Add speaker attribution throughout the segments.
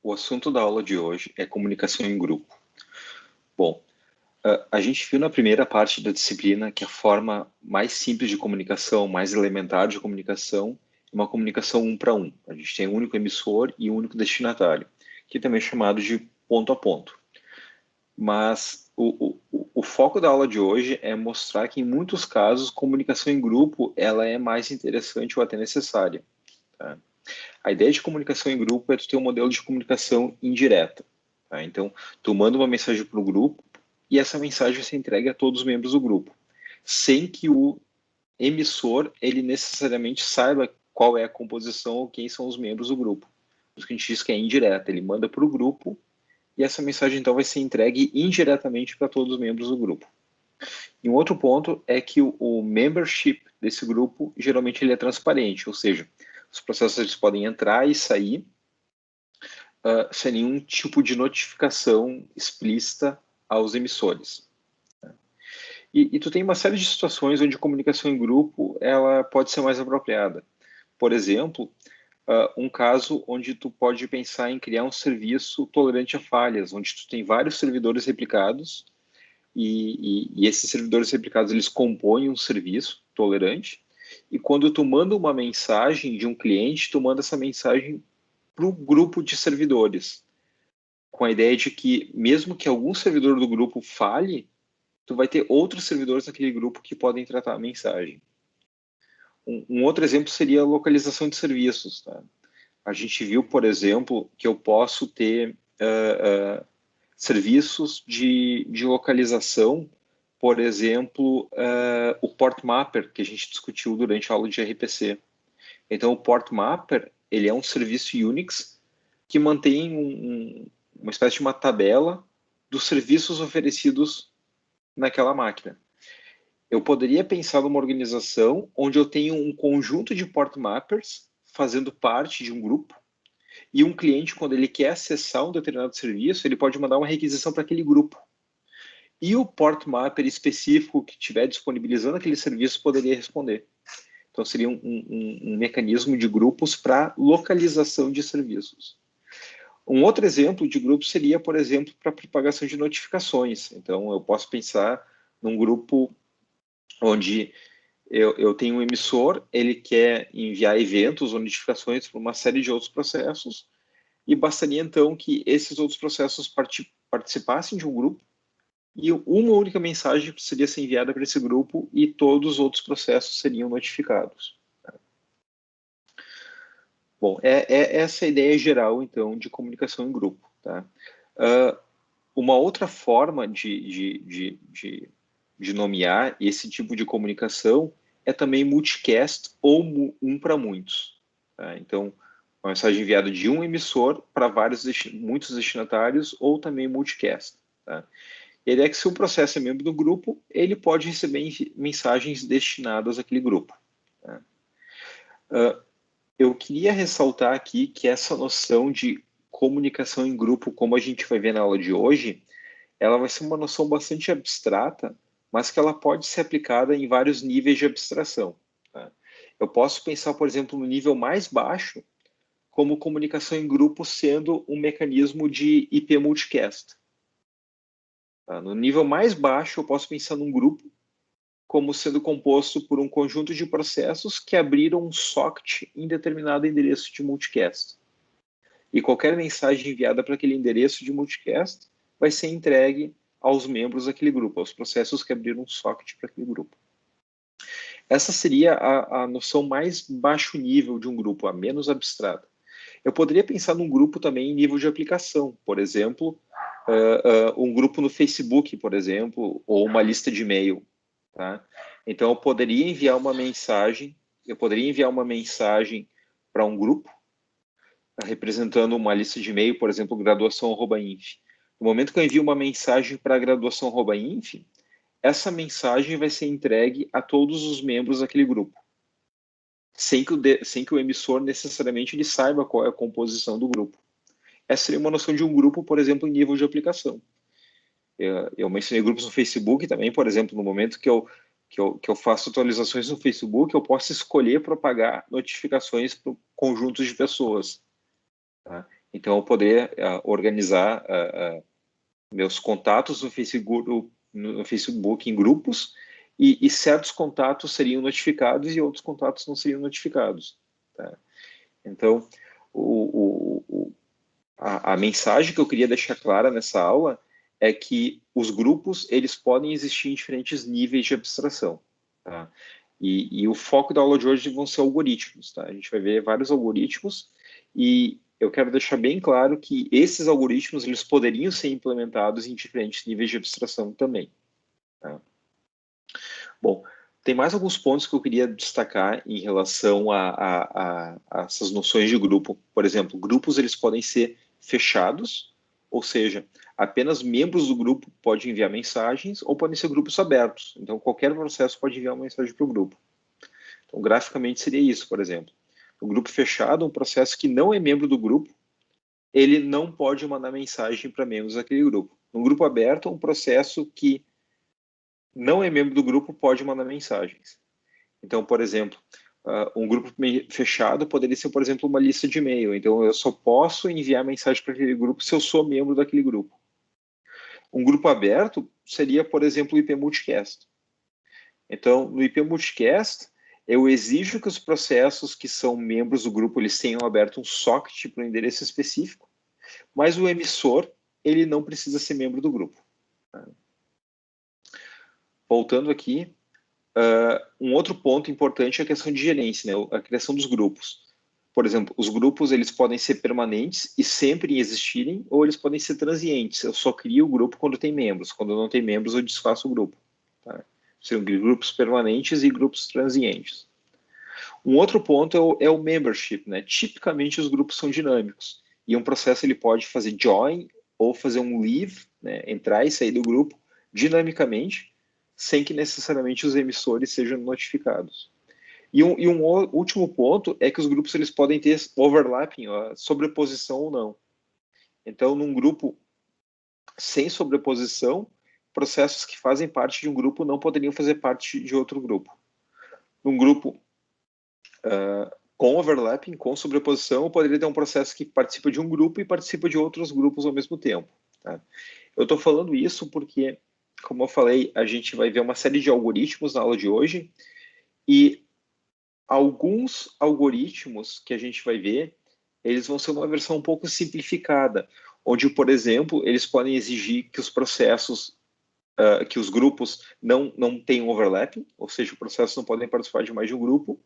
Speaker 1: O assunto da aula de hoje é comunicação em grupo. Bom, a gente viu na primeira parte da disciplina que a forma mais simples de comunicação, mais elementar de comunicação, é uma comunicação um para um. A gente tem um único emissor e um único destinatário, que também é chamado de ponto a ponto. Mas o foco da aula de hoje é mostrar que, em muitos casos, comunicação em grupo ela é mais interessante ou até necessária. Tá? A ideia de comunicação em grupo é tu ter um modelo de comunicação indireta. Tá? Então, tu manda uma mensagem para o grupo e essa mensagem vai ser entregue a todos os membros do grupo, sem que o emissor ele necessariamente saiba qual é a composição ou quem são os membros do grupo. Por isso que a gente diz que é indireta. Ele manda para o grupo e essa mensagem então vai ser entregue indiretamente para todos os membros do grupo. E um outro ponto é que o membership desse grupo geralmente ele é transparente, ou seja, os processos eles podem entrar e sair sem nenhum tipo de notificação explícita aos emissores. E tu tem uma série de situações onde a comunicação em grupo ela pode ser mais apropriada. Por exemplo, um caso onde tu pode pensar em criar um serviço tolerante a falhas, onde tu tem vários servidores replicados e esses servidores replicados eles compõem um serviço tolerante e quando tu manda uma mensagem de um cliente, tu manda essa mensagem para o grupo de servidores, com a ideia de que mesmo que algum servidor do grupo falhe, tu vai ter outros servidores naquele grupo que podem tratar a mensagem. Um outro exemplo seria a localização de serviços. Tá? A gente viu, por exemplo, que eu posso ter serviços de localização, por exemplo, o Port Mapper, que a gente discutiu durante a aula de RPC. Então, o Port Mapper ele é um serviço Unix que mantém uma espécie de uma tabela dos serviços oferecidos naquela máquina. Eu poderia pensar numa organização onde eu tenho um conjunto de port mappers fazendo parte de um grupo e um cliente, quando ele quer acessar um determinado serviço, ele pode mandar uma requisição para aquele grupo. E o port mapper específico que estiver disponibilizando aquele serviço poderia responder. Então, seria um mecanismo de grupos para localização de serviços. Um outro exemplo de grupo seria, por exemplo, para propagação de notificações. Então, eu posso pensar num grupo onde eu tenho um emissor, ele quer enviar eventos ou notificações para uma série de outros processos, e bastaria, então, que esses outros processos participassem de um grupo, e uma única mensagem seria ser enviada para esse grupo, e todos os outros processos seriam notificados. Bom, essa a ideia geral, então, de comunicação em grupo. Tá? Uma outra forma de nomear esse tipo de comunicação é também multicast ou um para muitos. Tá? Então, uma mensagem enviada de um emissor para muitos destinatários ou também multicast. Tá? E a ideia é que se um processo é membro do grupo, ele pode receber mensagens destinadas àquele grupo. Tá? Eu queria ressaltar aqui que essa noção de comunicação em grupo, como a gente vai ver na aula de hoje, ela vai ser uma noção bastante abstrata, mas que ela pode ser aplicada em vários níveis de abstração. Tá? Eu posso pensar, por exemplo, no nível mais baixo, como comunicação em grupo sendo um mecanismo de IP multicast. Tá? No nível mais baixo, eu posso pensar num grupo como sendo composto por um conjunto de processos que abriram um socket em determinado endereço de multicast. E qualquer mensagem enviada para aquele endereço de multicast vai ser entregue aos membros daquele grupo, aos processos que abriram um socket para aquele grupo. Essa seria a noção mais baixo nível de um grupo, a menos abstrata. Eu poderia pensar num grupo também em nível de aplicação, por exemplo, um grupo no Facebook, por exemplo, ou uma lista de e-mail. Tá? Então, eu poderia enviar uma mensagem para um grupo, representando uma lista de e-mail, por exemplo, graduação@inf. No momento que eu envio uma mensagem para graduação@inf, essa mensagem vai ser entregue a todos os membros daquele grupo, sem que o emissor necessariamente ele saiba qual é a composição do grupo. Essa seria uma noção de um grupo, por exemplo, em nível de aplicação. Eu mencionei grupos no Facebook também, por exemplo, no momento que eu faço atualizações no Facebook, eu posso escolher propagar notificações para conjuntos de pessoas. Tá? Então, eu poderia organizar meus contatos no Facebook em grupos, e certos contatos seriam notificados e outros contatos não seriam notificados. Tá? Então, a mensagem que eu queria deixar clara nessa aula é que os grupos, eles podem existir em diferentes níveis de abstração. Tá? E o foco da aula de hoje vão ser algoritmos. Tá? A gente vai ver vários algoritmos e eu quero deixar bem claro que esses algoritmos, eles poderiam ser implementados em diferentes níveis de abstração também. Tá? Bom, tem mais alguns pontos que eu queria destacar em relação a essas noções de grupo. Por exemplo, grupos, eles podem ser fechados, ou seja, apenas membros do grupo podem enviar mensagens, ou podem ser grupos abertos. Então, qualquer processo pode enviar uma mensagem para o grupo. Então, graficamente seria isso, por exemplo. O grupo fechado, um processo que não é membro do grupo, ele não pode mandar mensagem para membros daquele grupo. No grupo aberto, um processo que não é membro do grupo pode mandar mensagens. Então, por exemplo, um grupo fechado poderia ser, por exemplo, uma lista de e-mail. Então, eu só posso enviar mensagem para aquele grupo se eu sou membro daquele grupo. Um grupo aberto seria, por exemplo, o IP Multicast. Então, no IP Multicast, eu exijo que os processos que são membros do grupo, eles tenham aberto um socket para um endereço específico, mas o emissor, ele não precisa ser membro do grupo. Voltando aqui, um outro ponto importante é a questão de gerência, né? A criação dos grupos. Por exemplo, os grupos, eles podem ser permanentes e sempre existirem, ou eles podem ser transientes. Eu só crio o grupo quando tem membros. Quando não tem membros, eu desfaço o grupo. Tá? São grupos permanentes e grupos transientes. Um outro ponto é o membership, né? Tipicamente, os grupos são dinâmicos. E um processo, ele pode fazer join ou fazer um leave, né? Entrar e sair do grupo dinamicamente, sem que necessariamente os emissores sejam notificados. E um último ponto é que os grupos, eles podem ter overlapping, sobreposição ou não. Então, num grupo sem sobreposição, processos que fazem parte de um grupo não poderiam fazer parte de outro grupo. Num grupo com overlapping, com sobreposição, poderia ter um processo que participa de um grupo e participa de outros grupos ao mesmo tempo. Tá? Eu estou falando isso porque, como eu falei, a gente vai ver uma série de algoritmos na aula de hoje, e alguns algoritmos que a gente vai ver, eles vão ser uma versão um pouco simplificada, onde, por exemplo, eles podem exigir que os processos, que os grupos não tenham overlapping, ou seja, os processos não podem participar de mais de um grupo,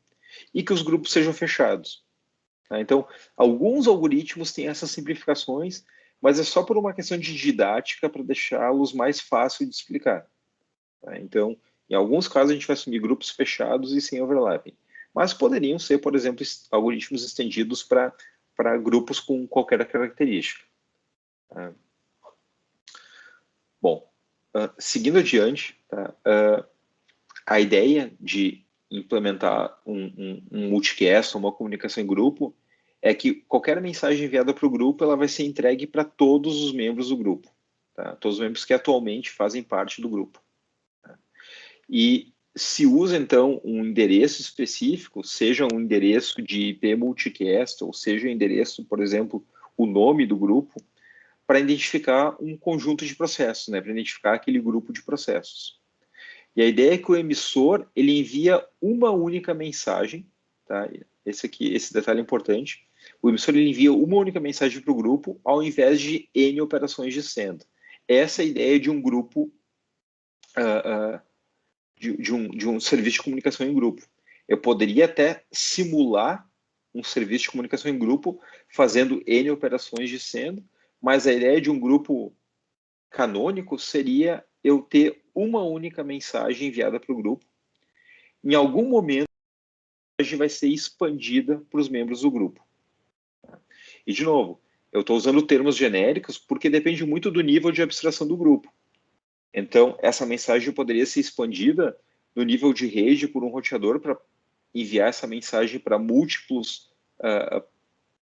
Speaker 1: e que os grupos sejam fechados. Tá? Então, alguns algoritmos têm essas simplificações, mas é só por uma questão de didática para deixá-los mais fácil de explicar. Tá? Então, em alguns casos, a gente vai assumir grupos fechados e sem overlapping. Mas poderiam ser, por exemplo, algoritmos estendidos para grupos com qualquer característica. Tá? Bom, seguindo adiante, tá? A ideia de implementar um multicast, uma comunicação em grupo, é que qualquer mensagem enviada para o grupo, ela vai ser entregue para todos os membros do grupo. Tá? Todos os membros que atualmente fazem parte do grupo. Tá? E se usa, então, um endereço específico, seja um endereço de IP multicast, ou seja um endereço, por exemplo, o nome do grupo, para identificar um conjunto de processos, né? Para identificar aquele grupo de processos. E a ideia é que o emissor, ele envia uma única mensagem, tá? Esse detalhe é importante. O emissor, ele envia uma única mensagem para o grupo, ao invés de N operações de send. Essa é a ideia de um grupo, de um serviço de comunicação em grupo. Eu poderia até simular um serviço de comunicação em grupo, fazendo N operações de send, mas a ideia de um grupo canônico seria eu ter uma única mensagem enviada para o grupo. Em algum momento, a mensagem vai ser expandida para os membros do grupo. E, de novo, eu estou usando termos genéricos porque depende muito do nível de abstração do grupo. Então, essa mensagem poderia ser expandida no nível de rede por um roteador para enviar essa mensagem para múltiplos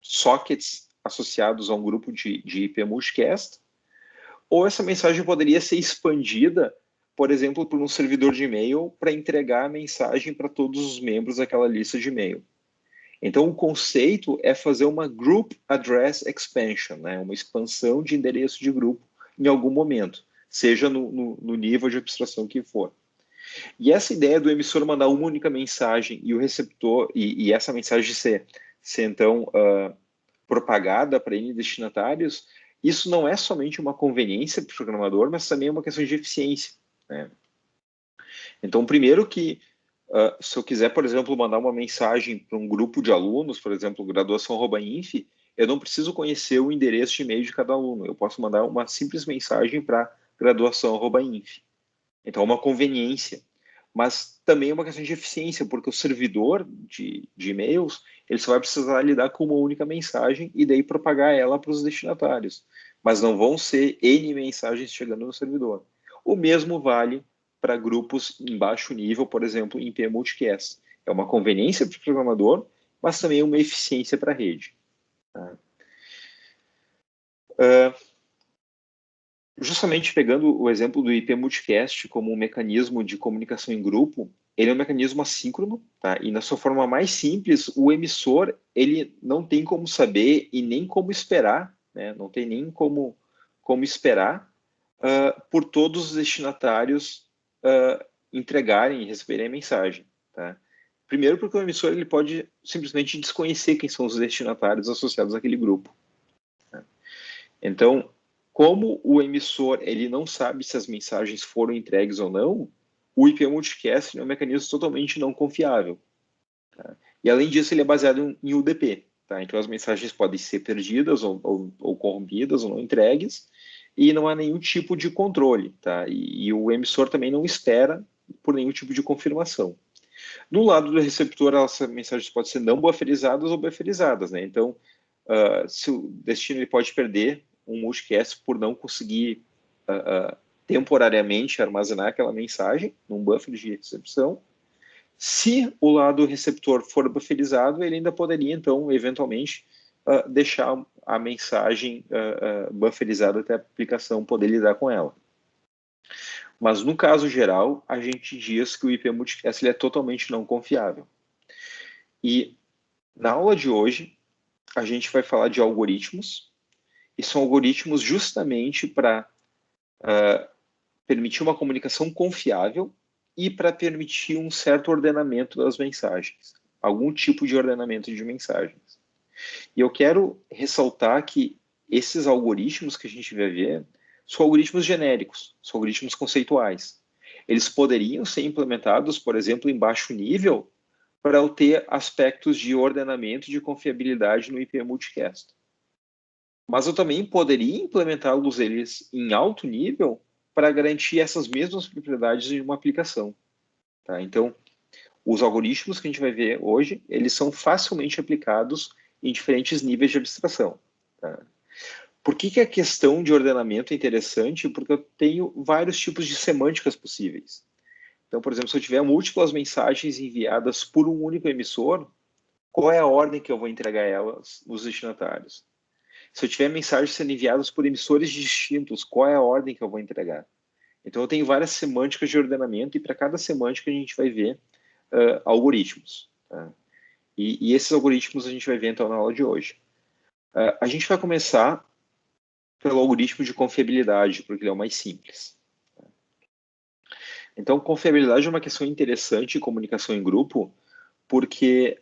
Speaker 1: sockets associados a um grupo de IP multicast, ou essa mensagem poderia ser expandida, por exemplo, por um servidor de e-mail para entregar a mensagem para todos os membros daquela lista de e-mail. Então, o conceito é fazer uma Group Address Expansion, né? Uma expansão de endereço de grupo em algum momento, seja no nível de abstração que for. E essa ideia do emissor mandar uma única mensagem e o receptor, e essa mensagem ser então propagada para N destinatários, isso não é somente uma conveniência para o programador, mas também é uma questão de eficiência, né? Então, primeiro que, se eu quiser, por exemplo, mandar uma mensagem para um grupo de alunos, por exemplo, graduação@inf, eu não preciso conhecer o endereço de e-mail de cada aluno. Eu posso mandar uma simples mensagem para graduação@inf. Então, é uma conveniência. Mas também é uma questão de eficiência, porque o servidor de e-mails, ele só vai precisar lidar com uma única mensagem e daí propagar ela para os destinatários. Mas não vão ser N mensagens chegando no servidor. O mesmo vale para grupos em baixo nível, por exemplo, em IP Multicast. É uma conveniência para o programador, mas também é uma eficiência para a rede. Tá? Justamente pegando o exemplo do IP Multicast como um mecanismo de comunicação em grupo, ele é um mecanismo assíncrono, tá? E na sua forma mais simples, o emissor ele não tem como saber e nem como esperar, né? Não tem nem como esperar por todos os destinatários entregarem e receberem a mensagem, tá? Primeiro porque o emissor ele pode simplesmente desconhecer quem são os destinatários associados àquele grupo. Tá? Então, como o emissor ele não sabe se as mensagens foram entregues ou não, o IP Multicast é um mecanismo totalmente não confiável. Tá? E além disso, ele é baseado em UDP. Tá? Então as mensagens podem ser perdidas ou corrompidas ou não entregues, e não há nenhum tipo de controle. Tá? E o emissor também não espera por nenhum tipo de confirmação. No lado do receptor, essas mensagens podem ser não buferizadas ou buferizadas. Né? Então, se o destino ele pode perder um multicast por não conseguir temporariamente armazenar aquela mensagem num buffer de recepção. Se o lado receptor for bufferizado, ele ainda poderia, então, eventualmente, deixar a mensagem bufferizada até a aplicação poder lidar com ela. Mas, no caso geral, a gente diz que o IP Multicast ele é totalmente não confiável. E, na aula de hoje, a gente vai falar de algoritmos, e são algoritmos justamente para permitir uma comunicação confiável e para permitir um certo ordenamento das mensagens, algum tipo de ordenamento de mensagens. E eu quero ressaltar que esses algoritmos que a gente vai ver são algoritmos genéricos, são algoritmos conceituais. Eles poderiam ser implementados, por exemplo, em baixo nível, para eu ter aspectos de ordenamento e de confiabilidade no IP Multicast. Mas eu também poderia implementá-los eles em alto nível para garantir essas mesmas propriedades em uma aplicação. Tá? Então, os algoritmos que a gente vai ver hoje, eles são facilmente aplicados em diferentes níveis de abstração. Tá? Por que a questão de ordenamento é interessante? Porque eu tenho vários tipos de semânticas possíveis. Então, por exemplo, se eu tiver múltiplas mensagens enviadas por um único emissor, qual é a ordem que eu vou entregar elas nos destinatários? Se eu tiver mensagens sendo enviadas por emissores distintos, qual é a ordem que eu vou entregar? Então, eu tenho várias semânticas de ordenamento e para cada semântica a gente vai ver algoritmos. Tá? E esses algoritmos a gente vai ver então na aula de hoje. A gente vai começar pelo algoritmo de confiabilidade, porque ele é o mais simples. Então, confiabilidade é uma questão interessante em comunicação em grupo, porque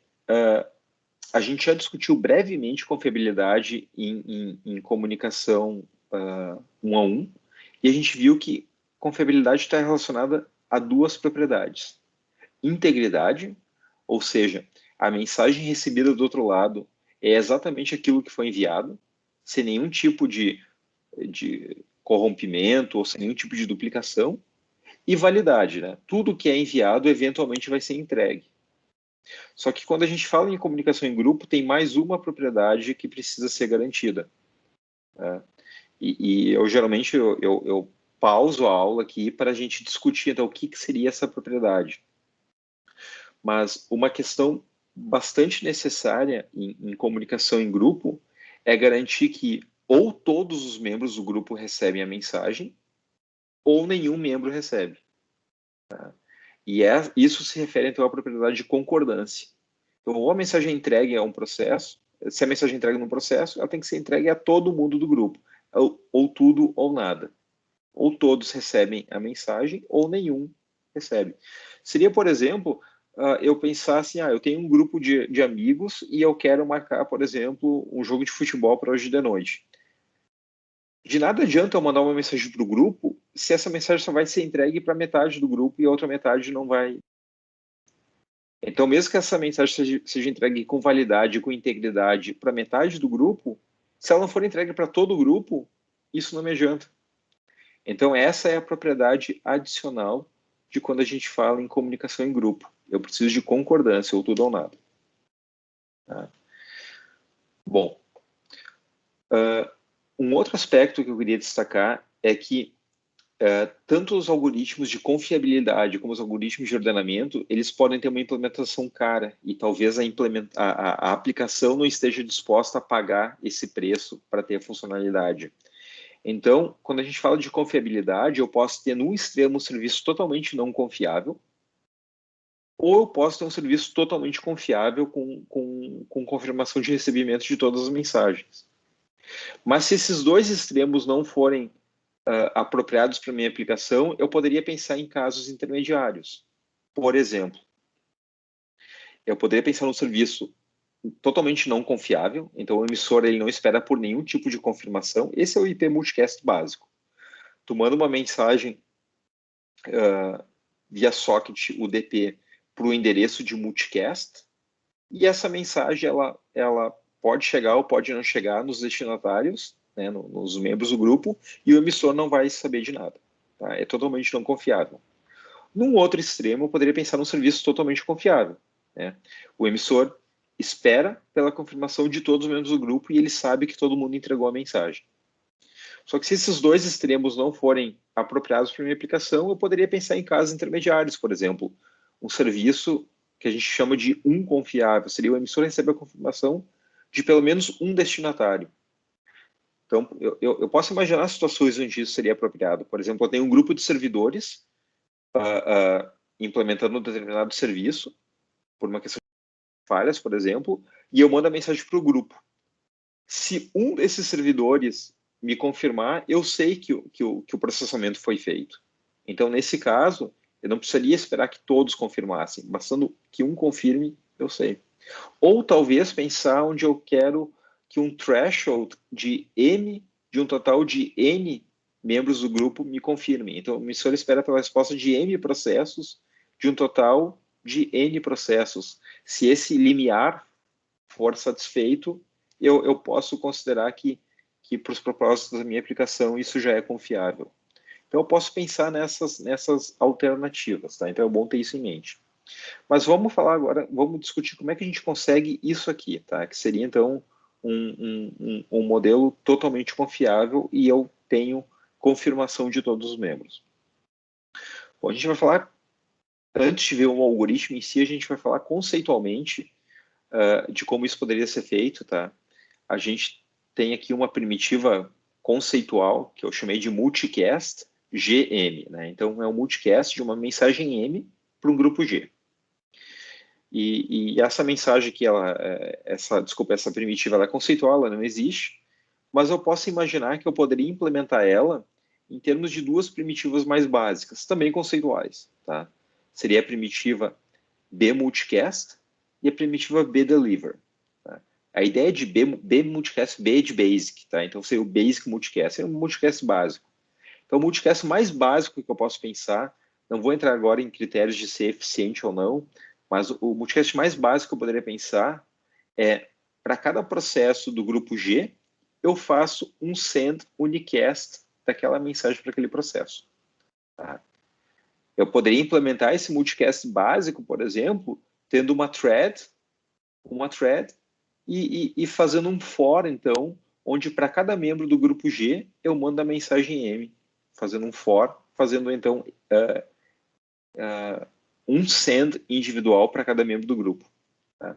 Speaker 1: a gente já discutiu brevemente confiabilidade em comunicação um a um, e a gente viu que confiabilidade está relacionada a duas propriedades. Integridade, ou seja, a mensagem recebida do outro lado é exatamente aquilo que foi enviado, sem nenhum tipo de corrompimento ou sem nenhum tipo de duplicação. E validade, né? Tudo que é enviado eventualmente vai ser entregue. Só que quando a gente fala em comunicação em grupo, tem mais uma propriedade que precisa ser garantida. Né? E eu geralmente eu pauso a aula aqui para a gente discutir então, o que seria essa propriedade. Mas uma questão bastante necessária em comunicação em grupo é garantir que ou todos os membros do grupo recebem a mensagem, ou nenhum membro recebe. Tá? E isso se refere então à propriedade de concordância. Então, ou a mensagem é entregue a um processo, se a mensagem é entregue num processo, ela tem que ser entregue a todo mundo do grupo, ou tudo ou nada. Ou todos recebem a mensagem, ou nenhum recebe. Seria, por exemplo, eu pensar assim, eu tenho um grupo de amigos e eu quero marcar, por exemplo, um jogo de futebol para hoje de noite. De nada adianta eu mandar uma mensagem para o grupo se essa mensagem só vai ser entregue para metade do grupo e a outra metade não vai. Então, mesmo que essa mensagem seja entregue com validade, com integridade para metade do grupo, se ela não for entregue para todo o grupo, isso não me adianta. Então, essa é a propriedade adicional de quando a gente fala em comunicação em grupo. Eu preciso de concordância, ou tudo ou nada. Tá? Bom, um outro aspecto que eu queria destacar é que tanto os algoritmos de confiabilidade como os algoritmos de ordenamento, eles podem ter uma implementação cara e talvez a aplicação não esteja disposta a pagar esse preço para ter a funcionalidade. Então, quando a gente fala de confiabilidade, eu posso ter num extremo um serviço totalmente não confiável, ou eu posso ter um serviço totalmente confiável com confirmação de recebimento de todas as mensagens. Mas se esses dois extremos não forem apropriados para minha aplicação, eu poderia pensar em casos intermediários. Por exemplo, eu poderia pensar num serviço totalmente não confiável, então o emissor ele não espera por nenhum tipo de confirmação. Esse é o IP multicast básico. Tu manda uma mensagem via socket UDP para o endereço de multicast e essa mensagem ela pode chegar ou pode não chegar nos destinatários, né, nos membros do grupo, e o emissor não vai saber de nada. Tá? É totalmente não confiável. Num outro extremo, eu poderia pensar num serviço totalmente confiável. Né? O emissor espera pela confirmação de todos os membros do grupo e ele sabe que todo mundo entregou a mensagem. Só que se esses dois extremos não forem apropriados para minha aplicação, eu poderia pensar em casos intermediários, por exemplo, um serviço que a gente chama de confiável, seria o emissor receber a confirmação de pelo menos um destinatário. Então, eu posso imaginar situações onde isso seria apropriado. Por exemplo, eu tenho um grupo de servidores implementando um determinado serviço, por uma questão de falhas, por exemplo, e eu mando a mensagem para o grupo. Se um desses servidores me confirmar, eu sei que o processamento foi feito. Então, nesse caso, eu não precisaria esperar que todos confirmassem. Bastando que um confirme, eu sei. Ou talvez pensar onde eu quero que um threshold de um total de N membros do grupo me confirme. Então, o emissor espera pela resposta de M processos de um total de N processos. Se esse limiar for satisfeito, eu posso considerar que para os propósitos da minha aplicação isso já é confiável. Então, eu posso pensar nessas alternativas, tá? Então, é bom ter isso em mente. Mas vamos falar agora, vamos discutir como é que a gente consegue isso aqui, tá? Que seria, então, um modelo totalmente confiável e eu tenho confirmação de todos os membros. Bom, a gente vai falar, antes de ver o algoritmo em si, a gente vai falar conceitualmente de como isso poderia ser feito, tá? A gente tem aqui uma primitiva conceitual, que eu chamei de multicast GM, né? Então, é um multicast de uma mensagem M para um grupo G. E essa mensagem que essa primitiva ela é conceitual, ela não existe, mas eu posso imaginar que eu poderia implementar ela em termos de duas primitivas mais básicas, também conceituais, tá? Seria a primitiva bMulticast e a primitiva bDeliver. Tá? A ideia de bMulticast, B de basic, tá? Então seria o basic multicast, é um multicast básico. Então o multicast mais básico que eu posso pensar, não vou entrar agora em critérios de ser eficiente ou não, mas o multicast mais básico que eu poderia pensar é, para cada processo do grupo G, eu faço um send unicast daquela mensagem para aquele processo. Tá? Eu poderia implementar esse multicast básico, por exemplo, tendo uma thread e fazendo um for, então, onde para cada membro do grupo G, eu mando a mensagem M, fazendo um for, fazendo, então, um send individual para cada membro do grupo. Tá?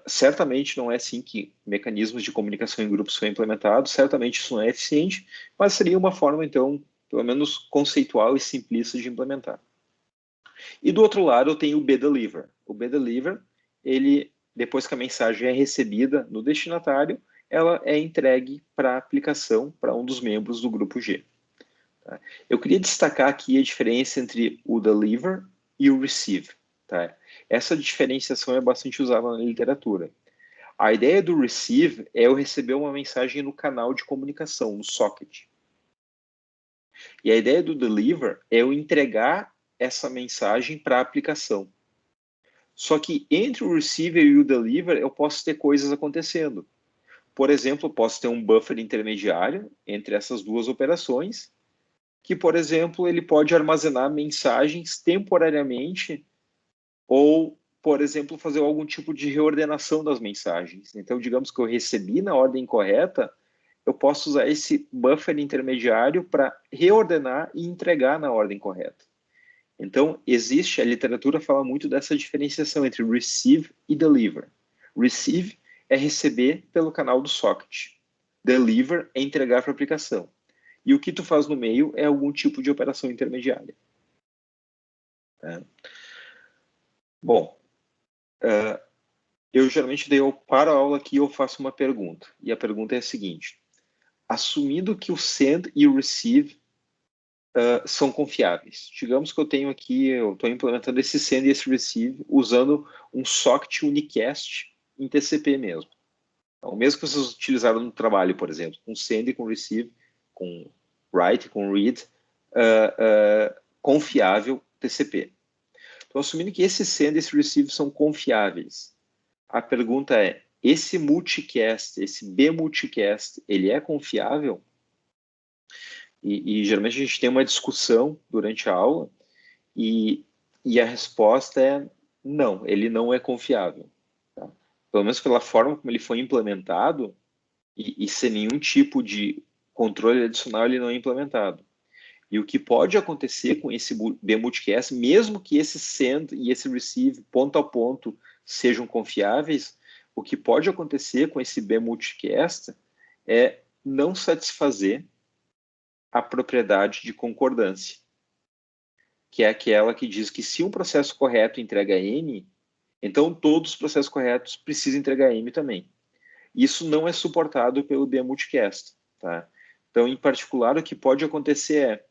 Speaker 1: Certamente não é assim que mecanismos de comunicação em grupos são implementados, certamente isso não é eficiente, mas seria uma forma, então, pelo menos conceitual e simplista de implementar. E do outro lado eu tenho o bDeliver. O bDeliver, ele depois que a mensagem é recebida no destinatário, ela é entregue para a aplicação, para um dos membros do grupo G. Tá? Eu queria destacar aqui a diferença entre o deliver e o receive. Tá? Essa diferenciação é bastante usada na literatura. A ideia do receive é eu receber uma mensagem no canal de comunicação, no socket. E a ideia do deliver é eu entregar essa mensagem para a aplicação. Só que entre o receiver e o deliver, eu posso ter coisas acontecendo. Por exemplo, eu posso ter um buffer intermediário entre essas duas operações, que, por exemplo, ele pode armazenar mensagens temporariamente ou, por exemplo, fazer algum tipo de reordenação das mensagens. Então, digamos que eu recebi na ordem correta, eu posso usar esse buffer intermediário para reordenar e entregar na ordem correta. Então, a literatura fala muito dessa diferenciação entre receive e deliver. Receive é receber pelo canal do socket. Deliver é entregar para a aplicação. E o que tu faz no meio é algum tipo de operação intermediária. Bom, eu geralmente paro a aula aqui e eu faço uma pergunta. E a pergunta é a seguinte. Assumindo que o send e o receive são confiáveis. Digamos que eu estou implementando esse send e esse receive usando um socket unicast em TCP mesmo. Então, mesmo que vocês utilizaram no trabalho, por exemplo, com send e com receive, com write, com read, confiável TCP. Então, assumindo que esse send e esse receive são confiáveis, a pergunta é, esse multicast, esse bmulticast, ele é confiável? E geralmente a gente tem uma discussão durante a aula e a resposta é não, ele não é confiável. Tá? Pelo menos pela forma como ele foi implementado e sem nenhum tipo de controle adicional, ele não é implementado. E o que pode acontecer com esse bmulticast, mesmo que esse send e esse receive ponto a ponto sejam confiáveis, o que pode acontecer com esse bmulticast é não satisfazer a propriedade de concordância, que é aquela que diz que se um processo correto entrega M, então todos os processos corretos precisam entregar M também. Isso não é suportado pelo bmulticast. Tá? Então, em particular, o que pode acontecer é,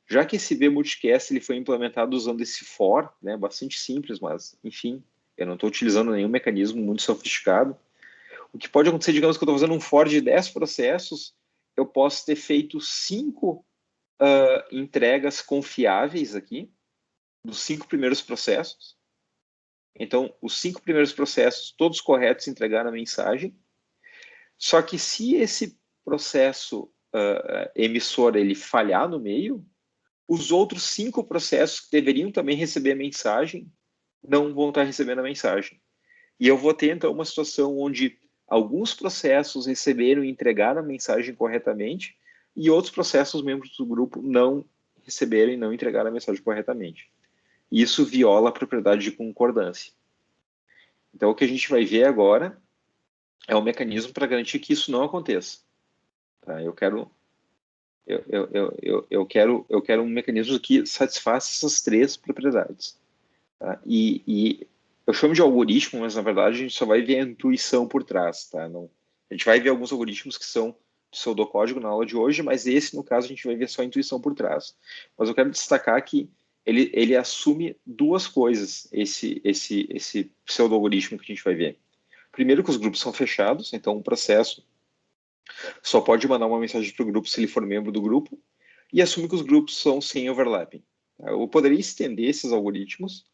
Speaker 1: já que esse bmulticast ele foi implementado usando esse for, né, bastante simples, mas, enfim, eu não estou utilizando nenhum mecanismo muito sofisticado, o que pode acontecer, digamos que eu estou fazendo um for de 10 processos, eu posso ter feito 5 entregas confiáveis aqui, dos 5 primeiros processos. Então, os 5 primeiros processos, todos corretos, entregaram a mensagem. Só que se esse processo emissor ele falhar no meio, os outros 5 processos que deveriam também receber a mensagem não vão estar recebendo a mensagem. E eu vou ter, então, uma situação onde alguns processos receberam e entregaram a mensagem corretamente e outros processos, membros do grupo, não receberam e não entregaram a mensagem corretamente. Isso viola a propriedade de concordância. Então, o que a gente vai ver agora é um mecanismo para garantir que isso não aconteça. Tá? Eu quero um mecanismo que satisfaça essas 3 propriedades. Tá? E eu chamo de algoritmo, mas na verdade a gente só vai ver a intuição por trás. Tá? Não, a gente vai ver alguns algoritmos que são pseudocódigo na aula de hoje, mas esse, no caso, a gente vai ver só a intuição por trás. Mas eu quero destacar que ele assume 2 coisas, esse pseudo-algoritmo que a gente vai ver. Primeiro, que os grupos são fechados, então o processo só pode mandar uma mensagem para o grupo se ele for membro do grupo, e assume que os grupos são sem overlapping. Eu poderia estender esses algoritmos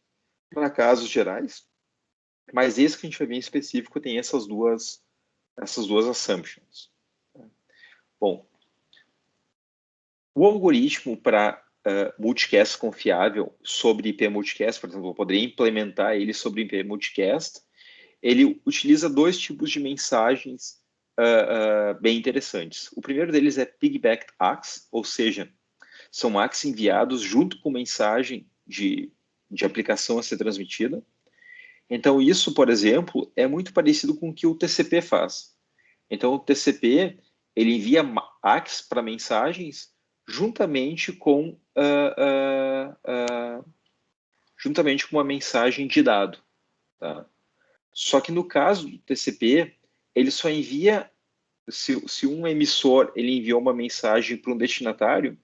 Speaker 1: para casos gerais, mas esse que a gente vai ver em específico tem essas duas assumptions. Bom, o algoritmo para multicast confiável sobre IP multicast, por exemplo, eu poderia implementar ele sobre IP multicast, ele utiliza 2 tipos de mensagens bem interessantes. O primeiro deles é piggyback ACKs, ou seja, são ACKs enviados junto com mensagem de aplicação a ser transmitida. Então, isso, por exemplo, é muito parecido com o que o TCP faz. Então, o TCP ele envia ACKs para mensagens juntamente com uma mensagem de dado. Tá? Só que no caso do TCP, ele só envia, se um emissor ele enviou uma mensagem para um destinatário,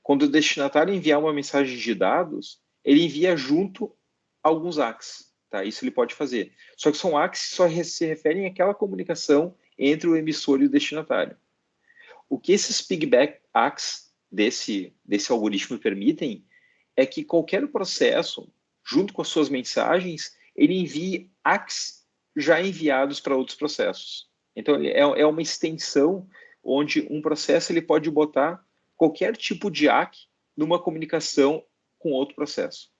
Speaker 1: quando o destinatário enviar uma mensagem de dados, ele envia junto alguns ACKs, tá? Isso ele pode fazer. Só que são ACKs que só se referem àquela comunicação entre o emissor e o destinatário. O que esses piggyback ACKs desse algoritmo permitem é que qualquer processo, junto com as suas mensagens, ele envie ACKs já enviados para outros processos. Então, é uma extensão onde um processo ele pode botar qualquer tipo de ACK numa comunicação com outro processo.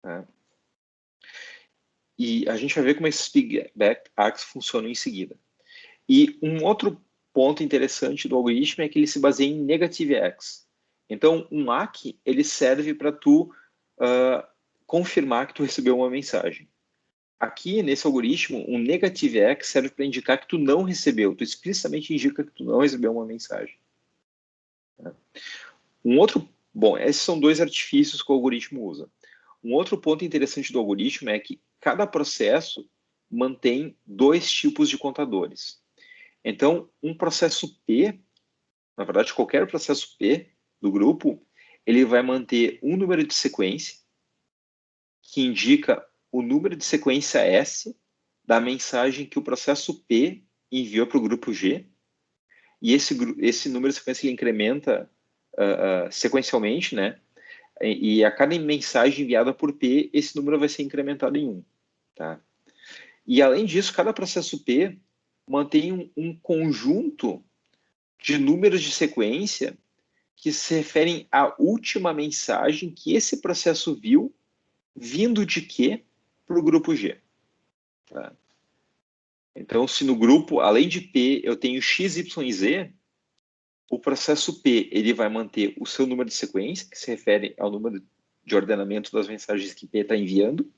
Speaker 1: Né? E a gente vai ver como esses piggyback ACKs funcionam em seguida. E um outro ponto interessante do algoritmo é que ele se baseia em negative ACKs. Então, um ACK ele serve para tu confirmar que tu recebeu uma mensagem. Aqui, nesse algoritmo, um negative ACK serve para indicar que tu não recebeu. Tu explicitamente indica que tu não recebeu uma mensagem. Bom, esses são dois artifícios que o algoritmo usa. Um outro ponto interessante do algoritmo é que cada processo mantém dois tipos de contadores. Então, um processo P, na verdade, qualquer processo P do grupo, ele vai manter um número de sequência que indica o número de sequência S da mensagem que o processo P enviou para o grupo G. E esse número de sequência ele incrementa sequencialmente, né? E a cada mensagem enviada por P, esse número vai ser incrementado em 1. Tá? E, além disso, cada processo P mantém um conjunto de números de sequência que se referem à última mensagem que esse processo viu, vindo de Q para o grupo G. Tá? Então, se no grupo, além de P, eu tenho X, Y e Z, o processo P ele vai manter o seu número de sequência, que se refere ao número de ordenamento das mensagens que P está enviando,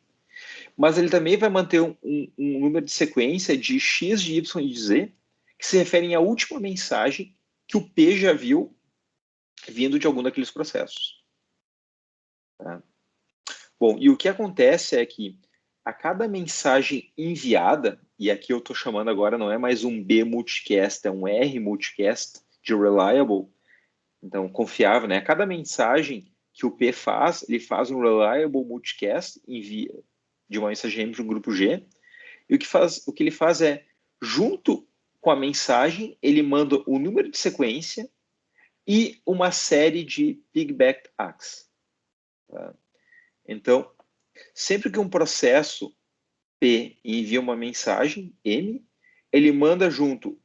Speaker 1: mas ele também vai manter um número de sequência de X, de Y e de Z, que se referem à última mensagem que o P já viu vindo de algum daqueles processos. Tá? Bom, e o que acontece é que a cada mensagem enviada, e aqui eu estou chamando agora, não é mais um B multicast, é um R multicast de reliable, então confiável, né? A cada mensagem que o P faz, ele faz um reliable multicast, envia de uma mensagem M para um grupo G, e o que ele faz é, junto com a mensagem, ele manda o número de sequência e uma série de piggyback ACKs. Tá? Então, sempre que um processo P envia uma mensagem, M, ele manda junto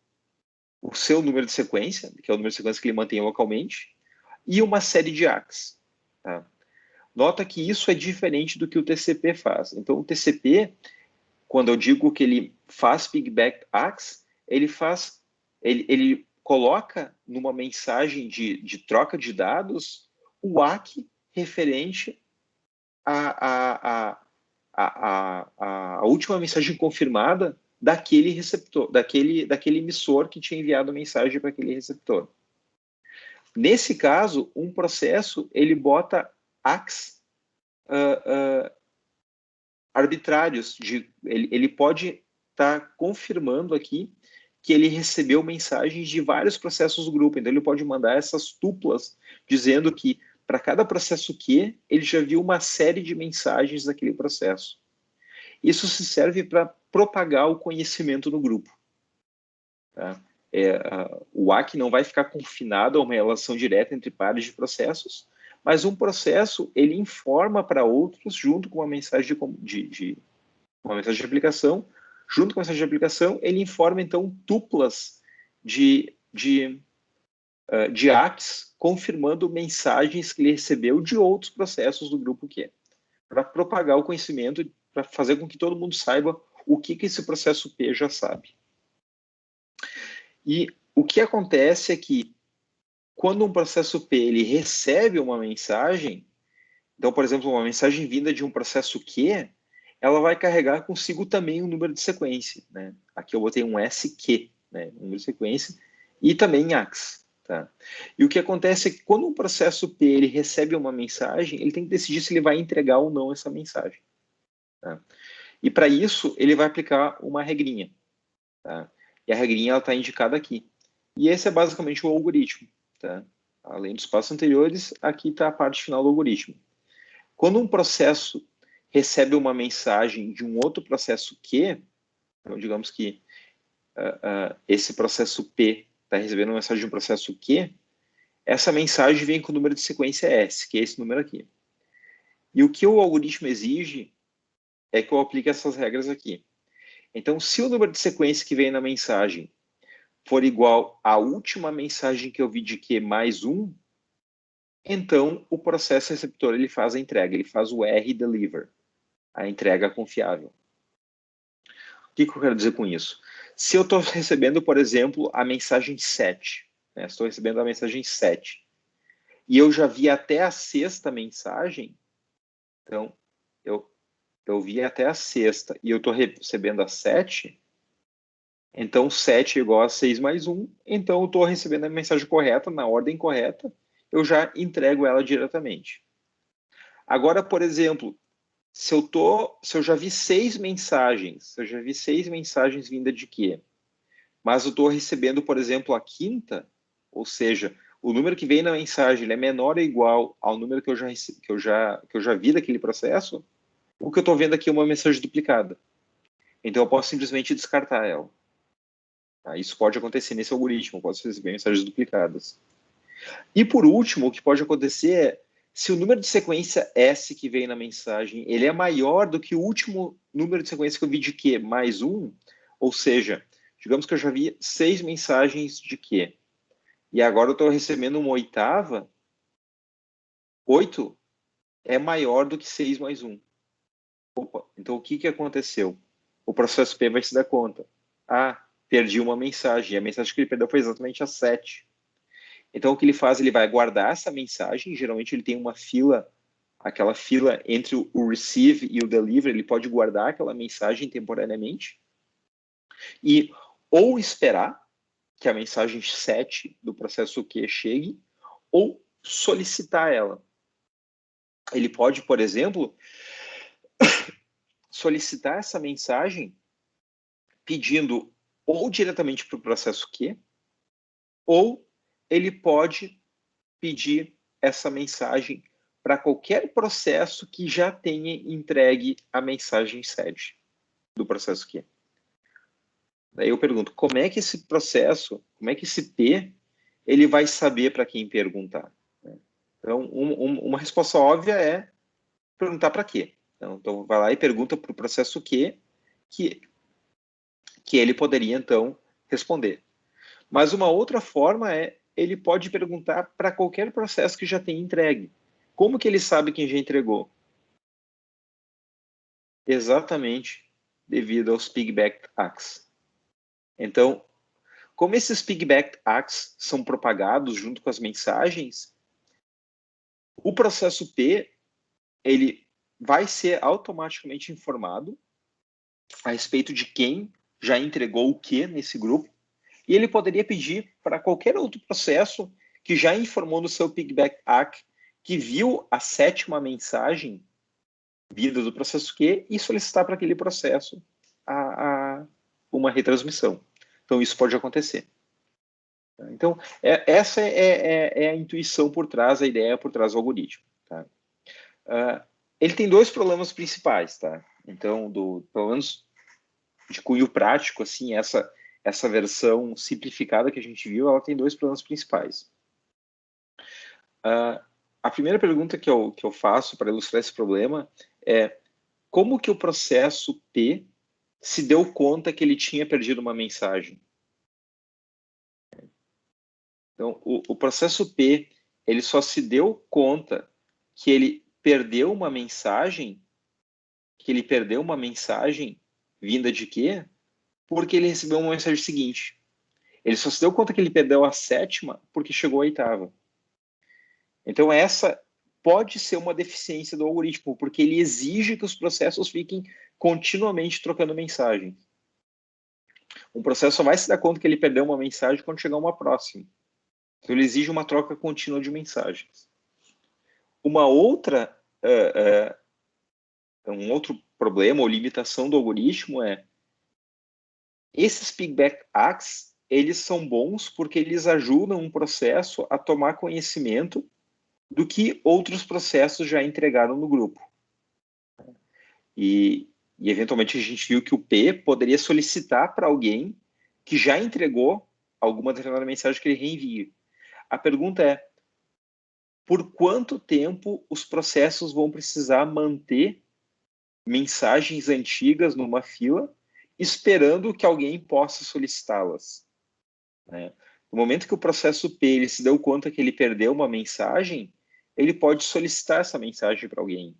Speaker 1: o seu número de sequência, que é o número de sequência que ele mantém localmente, e uma série de ACKs. Tá? Nota que isso é diferente do que o TCP faz. Então, o TCP, quando eu digo que ele faz piggyback ACKs, ele coloca numa mensagem de troca de dados o ACK referente à última mensagem confirmada daquele receptor, daquele emissor que tinha enviado a mensagem para aquele receptor. Nesse caso, um processo ele bota ACKs arbitrários. Ele pode estar confirmando aqui que ele recebeu mensagens de vários processos do grupo. Então, ele pode mandar essas tuplas dizendo que para cada processo Q, ele já viu uma série de mensagens daquele processo. Isso se serve para propagar o conhecimento no grupo. Tá? O ACK não vai ficar confinado a uma relação direta entre pares de processos, mas um processo ele informa para outros junto com uma mensagem uma mensagem de aplicação. Junto com a mensagem de aplicação, ele informa então tuplas de ACKs confirmando mensagens que ele recebeu de outros processos do grupo Q, para propagar o conhecimento, para fazer com que todo mundo saiba o que esse processo P já sabe. E o que acontece é que quando um processo P ele recebe uma mensagem, então, por exemplo, uma mensagem vinda de um processo Q, ela vai carregar consigo também um número de sequência. Né? Aqui eu botei um SQ, né? Um número de sequência, e também ACKs. Tá? E o que acontece é que quando um processo P ele recebe uma mensagem, ele tem que decidir se ele vai entregar ou não essa mensagem. Tá? E para isso, ele vai aplicar uma regrinha. Tá? E a regrinha está indicada aqui. E esse é basicamente o algoritmo. Tá? Além dos passos anteriores, aqui está a parte final do algoritmo. Quando um processo recebe uma mensagem de um outro processo Q, então digamos que esse processo P está recebendo uma mensagem de um processo Q, essa mensagem vem com o número de sequência S, que é esse número aqui. E o que o algoritmo exige é que eu aplique essas regras aqui. Então, se o número de sequência que vem na mensagem for igual à última mensagem que eu vi de Q mais 1, então o processo receptor ele faz a entrega, ele faz o R deliver, a entrega confiável. O que eu quero dizer com isso? Se eu estou recebendo, por exemplo, a mensagem 7, né? Estou recebendo a mensagem 7, e eu já vi até a sexta mensagem, então eu vi até a sexta e eu estou recebendo a 7, então 7 é igual a 6 mais 1, então eu estou recebendo a mensagem correta, na ordem correta, eu já entrego ela diretamente. Agora, por exemplo, se eu já vi 6 mensagens, vindas de quê? Mas eu estou recebendo, por exemplo, a quinta, ou seja, o número que vem na mensagem ele é menor ou igual ao número que eu já vi daquele processo, o que eu estou vendo aqui é uma mensagem duplicada. Então eu posso simplesmente descartar ela. Tá? Isso pode acontecer nesse algoritmo, eu posso receber mensagens duplicadas. E por último, o que pode acontecer é, se o número de sequência S que veio na mensagem, ele é maior do que o último número de sequência que eu vi de Q mais 1, ou seja, digamos que eu já vi 6 mensagens de Q, e agora eu estou recebendo uma oitava, 8 é maior do que 6 mais 1. Opa, então o que aconteceu? O processo P vai se dar conta. Ah, perdi uma mensagem, e a mensagem que ele perdeu foi exatamente a 7. Então, o que ele faz? Ele vai guardar essa mensagem, geralmente ele tem uma fila, aquela fila entre o receive e o deliver, ele pode guardar aquela mensagem temporariamente e ou esperar que a mensagem 7 do processo Q chegue, ou solicitar ela. Ele pode, por exemplo, solicitar essa mensagem pedindo ou diretamente para o processo Q, ou ele pode pedir essa mensagem para qualquer processo que já tenha entregue a mensagem sede do processo Q. Daí eu pergunto, como é que esse processo, como é que esse P, ele vai saber para quem perguntar? Então, uma resposta óbvia é perguntar para quê. Então, vai lá e pergunta para o processo Q, que ele poderia, então, responder. Mas uma outra forma é, ele pode perguntar para qualquer processo que já tenha entregue. Como que ele sabe quem já entregou? Exatamente devido aos piggyback acts. Então, como esses piggyback acts são propagados junto com as mensagens, o processo P ele vai ser automaticamente informado a respeito de quem já entregou o que nesse grupo, e ele poderia pedir para qualquer outro processo que já informou no seu piggyback act que viu a 7ª mensagem vinda do processo Q e solicitar para aquele processo uma retransmissão. Então, isso pode acontecer. Então, essa é a intuição por trás, a ideia por trás do algoritmo. Tá? Ele tem 2 problemas principais. Tá? Então, pelo menos de cunho prático, assim, essa versão simplificada que a gente viu, ela tem 2 problemas principais. A primeira pergunta que eu faço para ilustrar esse problema é como que o processo P se deu conta que ele tinha perdido uma mensagem? Então, o processo P, ele só se deu conta que ele perdeu uma mensagem, vinda de quê? Porque ele recebeu uma mensagem seguinte. Ele só se deu conta que ele perdeu a 7ª porque chegou a 8ª. Então, essa pode ser uma deficiência do algoritmo, porque ele exige que os processos fiquem continuamente trocando mensagens. Um processo só vai se dar conta que ele perdeu uma mensagem quando chegar uma próxima. Então, ele exige uma troca contínua de mensagens. Uma outra, um outro problema ou limitação do algoritmo é esses piggyback acts, eles são bons porque eles ajudam um processo a tomar conhecimento do que outros processos já entregaram no grupo. E eventualmente a gente viu que o P poderia solicitar para alguém que já entregou alguma determinada mensagem que ele reenvie. A pergunta é, por quanto tempo os processos vão precisar manter mensagens antigas numa fila, esperando que alguém possa solicitá-las? Né? No momento que o processo P ele se deu conta que ele perdeu uma mensagem, ele pode solicitar essa mensagem para alguém.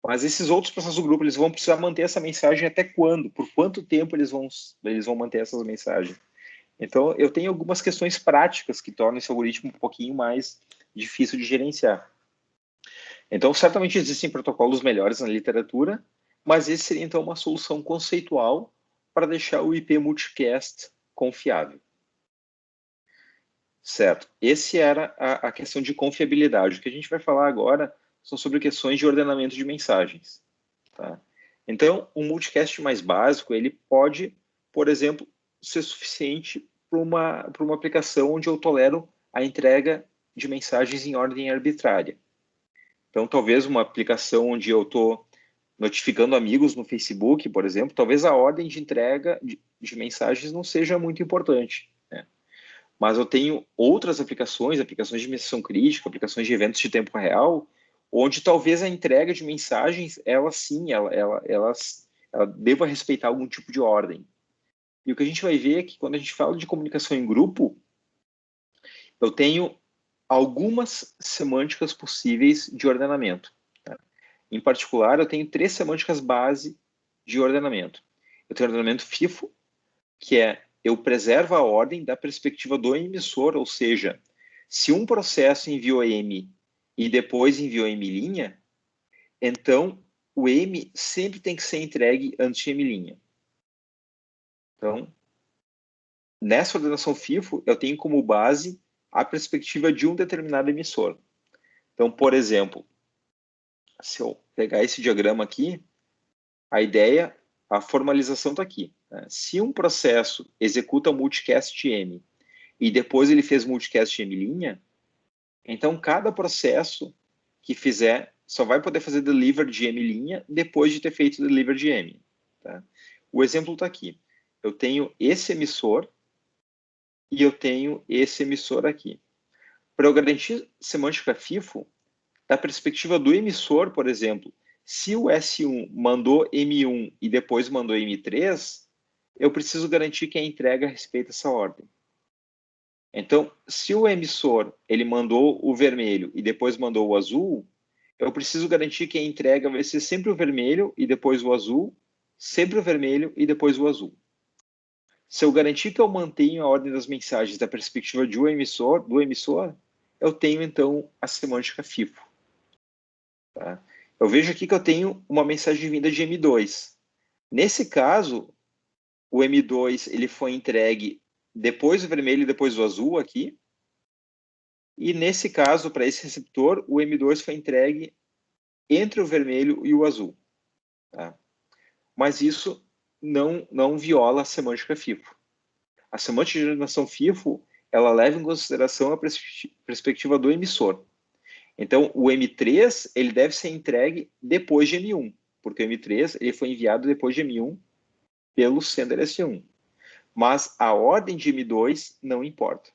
Speaker 1: Mas esses outros processos do grupo, eles vão precisar manter essa mensagem até quando? Por quanto tempo eles vão manter essas mensagens? Então, eu tenho algumas questões práticas que tornam esse algoritmo um pouquinho mais difícil de gerenciar. Então, certamente existem protocolos melhores na literatura, mas esse seria, então, uma solução conceitual para deixar o IP multicast confiável. Certo. Esse era a questão de confiabilidade. O que a gente vai falar agora são sobre questões de ordenamento de mensagens. Tá? Então, um multicast mais básico, ele pode, por exemplo, ser suficiente para uma aplicação onde eu tolero a entrega de mensagens em ordem arbitrária. Então, talvez uma aplicação onde eu estou notificando amigos no Facebook, por exemplo, talvez a ordem de entrega de mensagens não seja muito importante. Né? Mas eu tenho outras aplicações de missão crítica, aplicações de eventos de tempo real, onde talvez a entrega de mensagens, ela deva respeitar algum tipo de ordem. E o que a gente vai ver é que quando a gente fala de comunicação em grupo, eu tenho algumas semânticas possíveis de ordenamento. Tá? Em particular, eu tenho 3 semânticas base de ordenamento. Eu tenho o ordenamento FIFO, que é eu preservo a ordem da perspectiva do emissor, ou seja, se um processo enviou M e depois enviou M', então o M sempre tem que ser entregue antes de M'. Então, nessa ordenação FIFO, eu tenho como base a perspectiva de um determinado emissor. Então, por exemplo, se eu pegar esse diagrama aqui, a ideia, a formalização está aqui. Né? Se um processo executa multicast M e depois ele fez multicast M', então cada processo que fizer só vai poder fazer deliver de M' depois de ter feito deliver de M. Tá? O exemplo está aqui. Eu tenho esse emissor e eu tenho esse emissor aqui. Para eu garantir semântica FIFO, da perspectiva do emissor, por exemplo, se o S1 mandou M1 e depois mandou M3, eu preciso garantir que a entrega respeita essa ordem. Então, se o emissor ele mandou o vermelho e depois mandou o azul, eu preciso garantir que a entrega vai ser sempre o vermelho e depois o azul, sempre o vermelho e depois o azul. Se eu garantir que eu mantenho a ordem das mensagens da perspectiva do emissor, eu tenho, então, a semântica FIFO. Tá? Eu vejo aqui que eu tenho uma mensagem vinda de M2. Nesse caso, o M2 ele foi entregue depois do vermelho e depois do azul aqui. E nesse caso, para esse receptor, o M2 foi entregue entre o vermelho e o azul. Tá? Mas isso não viola a semântica FIFO. A semântica de ordenação FIFO, ela leva em consideração a perspectiva do emissor. Então, o M3 ele deve ser entregue depois de M1, porque o M3 ele foi enviado depois de M1 pelo sender S1. Mas a ordem de M2 não importa.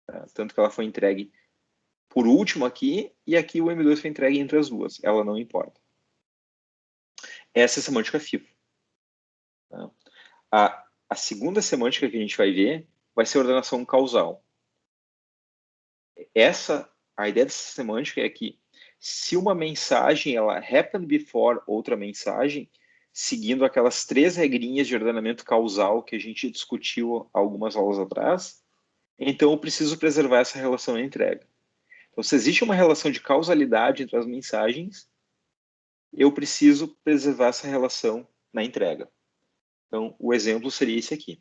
Speaker 1: Tá? Tanto que ela foi entregue por último aqui, e aqui o M2 foi entregue entre as duas. Ela não importa. Essa é a semântica FIFO. Tá? A segunda semântica que a gente vai ver vai ser a ordenação causal. A ideia dessa semântica é que se uma mensagem ela happen before outra mensagem, seguindo aquelas 3 regrinhas de ordenamento causal que a gente discutiu algumas aulas atrás, então eu preciso preservar essa relação na entrega. Então, se existe uma relação de causalidade entre as mensagens, eu preciso preservar essa relação na entrega. Então, o exemplo seria esse aqui.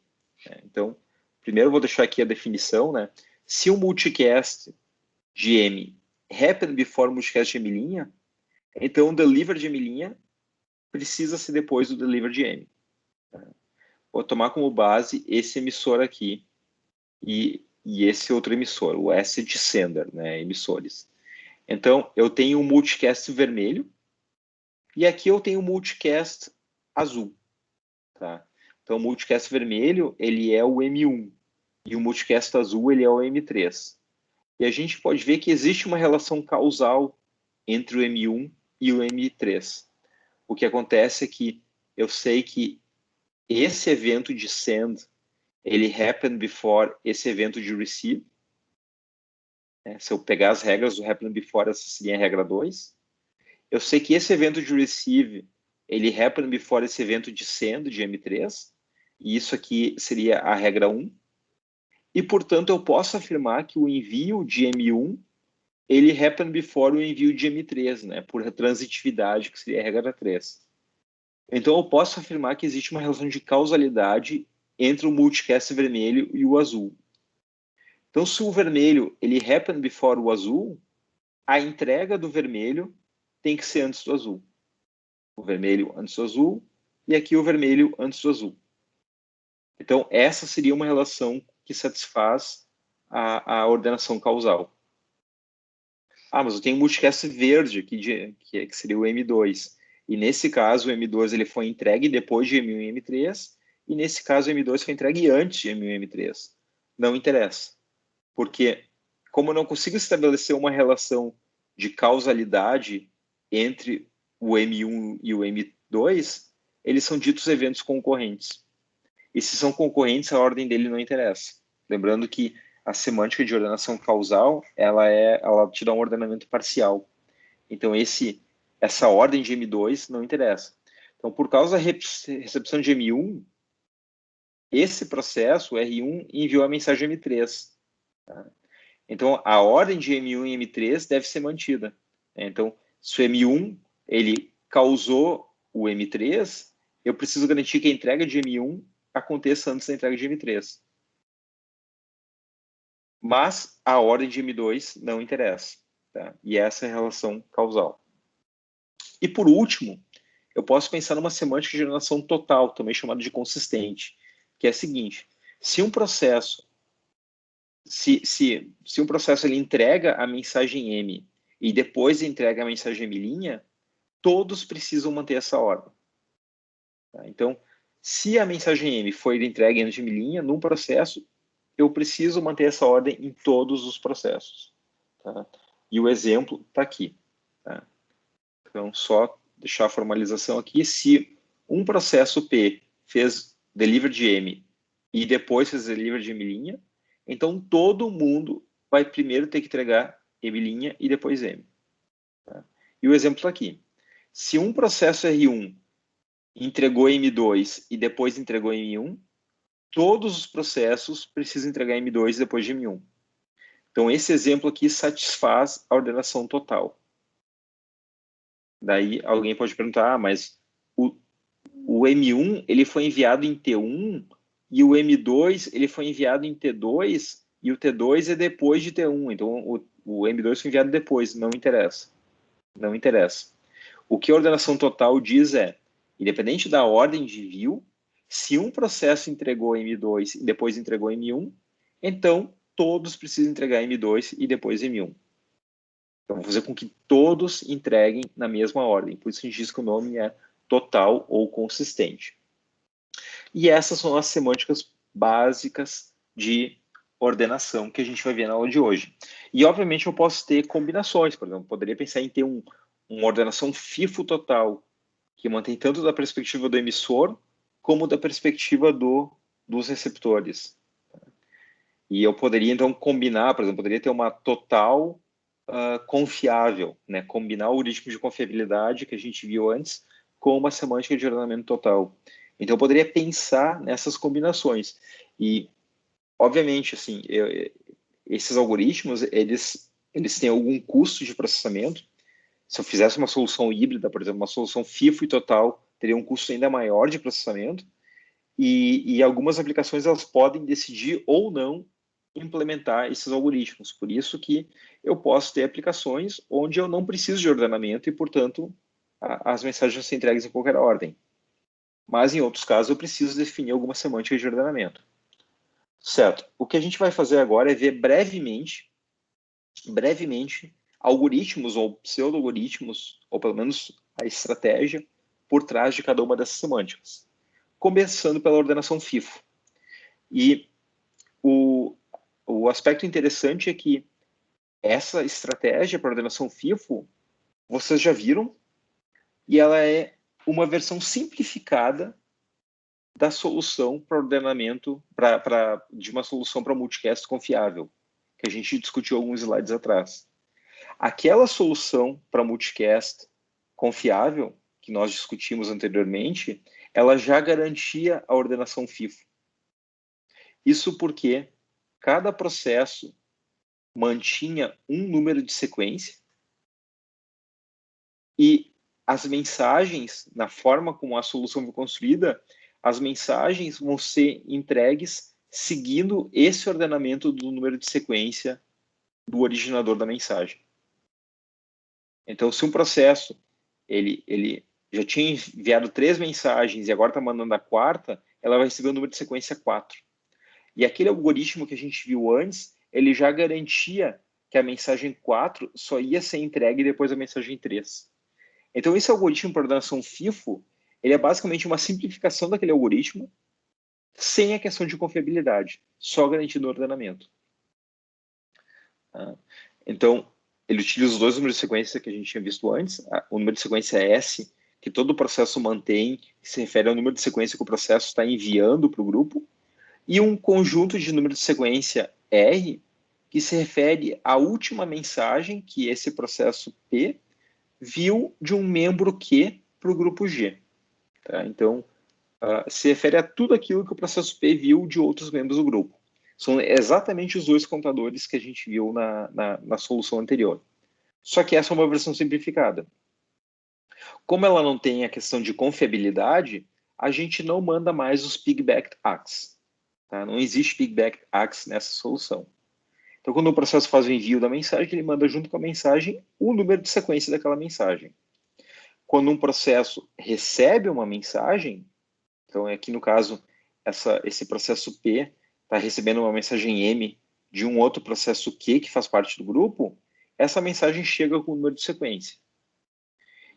Speaker 1: Então, primeiro eu vou deixar aqui a definição, né? Se o multicast de M happen before multicast de M', então o deliver de M', precisa ser depois do delivered M. Vou tomar como base esse emissor aqui e esse outro emissor, o S de sender, né, emissores. Então, eu tenho um multicast vermelho e aqui eu tenho um multicast azul. Tá? Então, o multicast vermelho, ele é o M1 e o multicast azul, ele é o M3. E a gente pode ver que existe uma relação causal entre o M1 e o M3. O que acontece é que eu sei que esse evento de send, ele happened before esse evento de receive. Se eu pegar as regras do happened before, essa seria a regra 2. Eu sei que esse evento de receive, ele happened before esse evento de send, de M3. E isso aqui seria a regra 1. E, portanto, eu posso afirmar que o envio de M1, ele happened before o envio de M3, né? Por transitividade, que seria a regra 3. Então, eu posso afirmar que existe uma relação de causalidade entre o multicast vermelho e o azul. Então, se o vermelho, ele happened before o azul, a entrega do vermelho tem que ser antes do azul. O vermelho antes do azul, e aqui o vermelho antes do azul. Então, essa seria uma relação que satisfaz a ordenação causal. Mas eu tenho um multicast verde aqui, que seria o M2. E nesse caso, o M2 ele foi entregue depois de M1 e M3, e nesse caso, o M2 foi entregue antes de M1 e M3. Não interessa. Porque, como eu não consigo estabelecer uma relação de causalidade entre o M1 e o M2, eles são ditos eventos concorrentes. E se são concorrentes, a ordem dele não interessa. Lembrando que a semântica de ordenação causal, ela te dá um ordenamento parcial. Então, essa ordem de M2 não interessa. Então, por causa da recepção de M1, esse processo, o R1, enviou a mensagem M3. Tá? Então, a ordem de M1 e M3 deve ser mantida. Então, se o M1 ele causou o M3, eu preciso garantir que a entrega de M1 aconteça antes da entrega de M3. Mas a ordem de M2 não interessa. Tá? E essa é a relação causal. E por último, eu posso pensar numa semântica de ordenação total, também chamada de consistente, que é a seguinte: se um processo um processo ele entrega a mensagem M e depois entrega a mensagem M', todos precisam manter essa ordem. Tá? Então, se a mensagem M foi entregue antes de M', num processo, eu preciso manter essa ordem em todos os processos. Tá? E o exemplo está aqui. Tá? Então, só deixar a formalização aqui. Se um processo P fez delivery de M e depois fez delivery de M', então todo mundo vai primeiro ter que entregar M' e depois M. Tá? E o exemplo está aqui. Se um processo R1 entregou M2 e depois entregou M1, todos os processos precisam entregar M2 depois de M1. Então, esse exemplo aqui satisfaz a ordenação total. Daí, alguém pode perguntar, mas o M1 ele foi enviado em T1 e o M2 ele foi enviado em T2 e o T2 é depois de T1. Então, o M2 foi enviado depois. Não interessa. Não interessa. O que a ordenação total diz é, independente da ordem de envio, se um processo entregou M2 e depois entregou M1, então todos precisam entregar M2 e depois M1. Então, vou fazer com que todos entreguem na mesma ordem. Por isso a gente diz que o nome é total ou consistente. E essas são as semânticas básicas de ordenação que a gente vai ver na aula de hoje. E, obviamente, eu posso ter combinações. Por exemplo, eu poderia pensar em ter uma ordenação FIFO total, que mantém tanto da perspectiva do emissor como da perspectiva dos receptores. E eu poderia, então, combinar, por exemplo, poderia ter uma total confiável, né? Combinar o algoritmo de confiabilidade que a gente viu antes com uma semântica de ordenamento total. Então, eu poderia pensar nessas combinações. E, obviamente, assim, esses algoritmos, eles têm algum custo de processamento. Se eu fizesse uma solução híbrida, por exemplo, uma solução FIFO e total, teria um custo ainda maior de processamento. E algumas aplicações, elas podem decidir ou não implementar esses algoritmos. Por isso que eu posso ter aplicações onde eu não preciso de ordenamento e, portanto, as mensagens vão ser entregues em qualquer ordem. Mas, em outros casos, eu preciso definir alguma semântica de ordenamento. Certo. O que a gente vai fazer agora é ver brevemente, algoritmos ou pseudo-algoritmos, ou pelo menos a estratégia por trás de cada uma dessas semânticas. Começando pela ordenação FIFO. E o aspecto interessante é que essa estratégia para ordenação FIFO, vocês já viram, e ela é uma versão simplificada da solução para ordenamento, de uma solução para multicast confiável, que a gente discutiu alguns slides atrás. Aquela solução para multicast confiável, que nós discutimos anteriormente, ela já garantia a ordenação FIFO. Isso porque cada processo mantinha um número de sequência e as mensagens, na forma como a solução foi construída, as mensagens vão ser entregues seguindo esse ordenamento do número de sequência do originador da mensagem. Então, se um processo ele já tinha enviado 3 mensagens e agora está mandando a quarta, ela vai receber o número de sequência 4. E aquele algoritmo que a gente viu antes, ele já garantia que a mensagem 4 só ia ser entregue depois da mensagem 3. Então, esse algoritmo para ordenação FIFO, ele é basicamente uma simplificação daquele algoritmo sem a questão de confiabilidade, só garantindo o ordenamento. Então, ele utiliza os 2 números de sequência que a gente tinha visto antes, o número de sequência S, que todo o processo mantém, que se refere ao número de sequência que o processo está enviando para o grupo, e um conjunto de números de sequência R, que se refere à última mensagem que esse processo P viu de um membro Q para o grupo G. Tá? Então, se refere a tudo aquilo que o processo P viu de outros membros do grupo. São exatamente os 2 contadores que a gente viu na solução anterior. Só que essa é uma versão simplificada. Como ela não tem a questão de confiabilidade, a gente não manda mais os pigback acts. Tá? Não existe pigback acts nessa solução. Então, quando o processo faz o envio da mensagem, ele manda junto com a mensagem o número de sequência daquela mensagem. Quando um processo recebe uma mensagem, então aqui no caso, esse processo P está recebendo uma mensagem M de um outro processo Q que faz parte do grupo, essa mensagem chega com o número de sequência.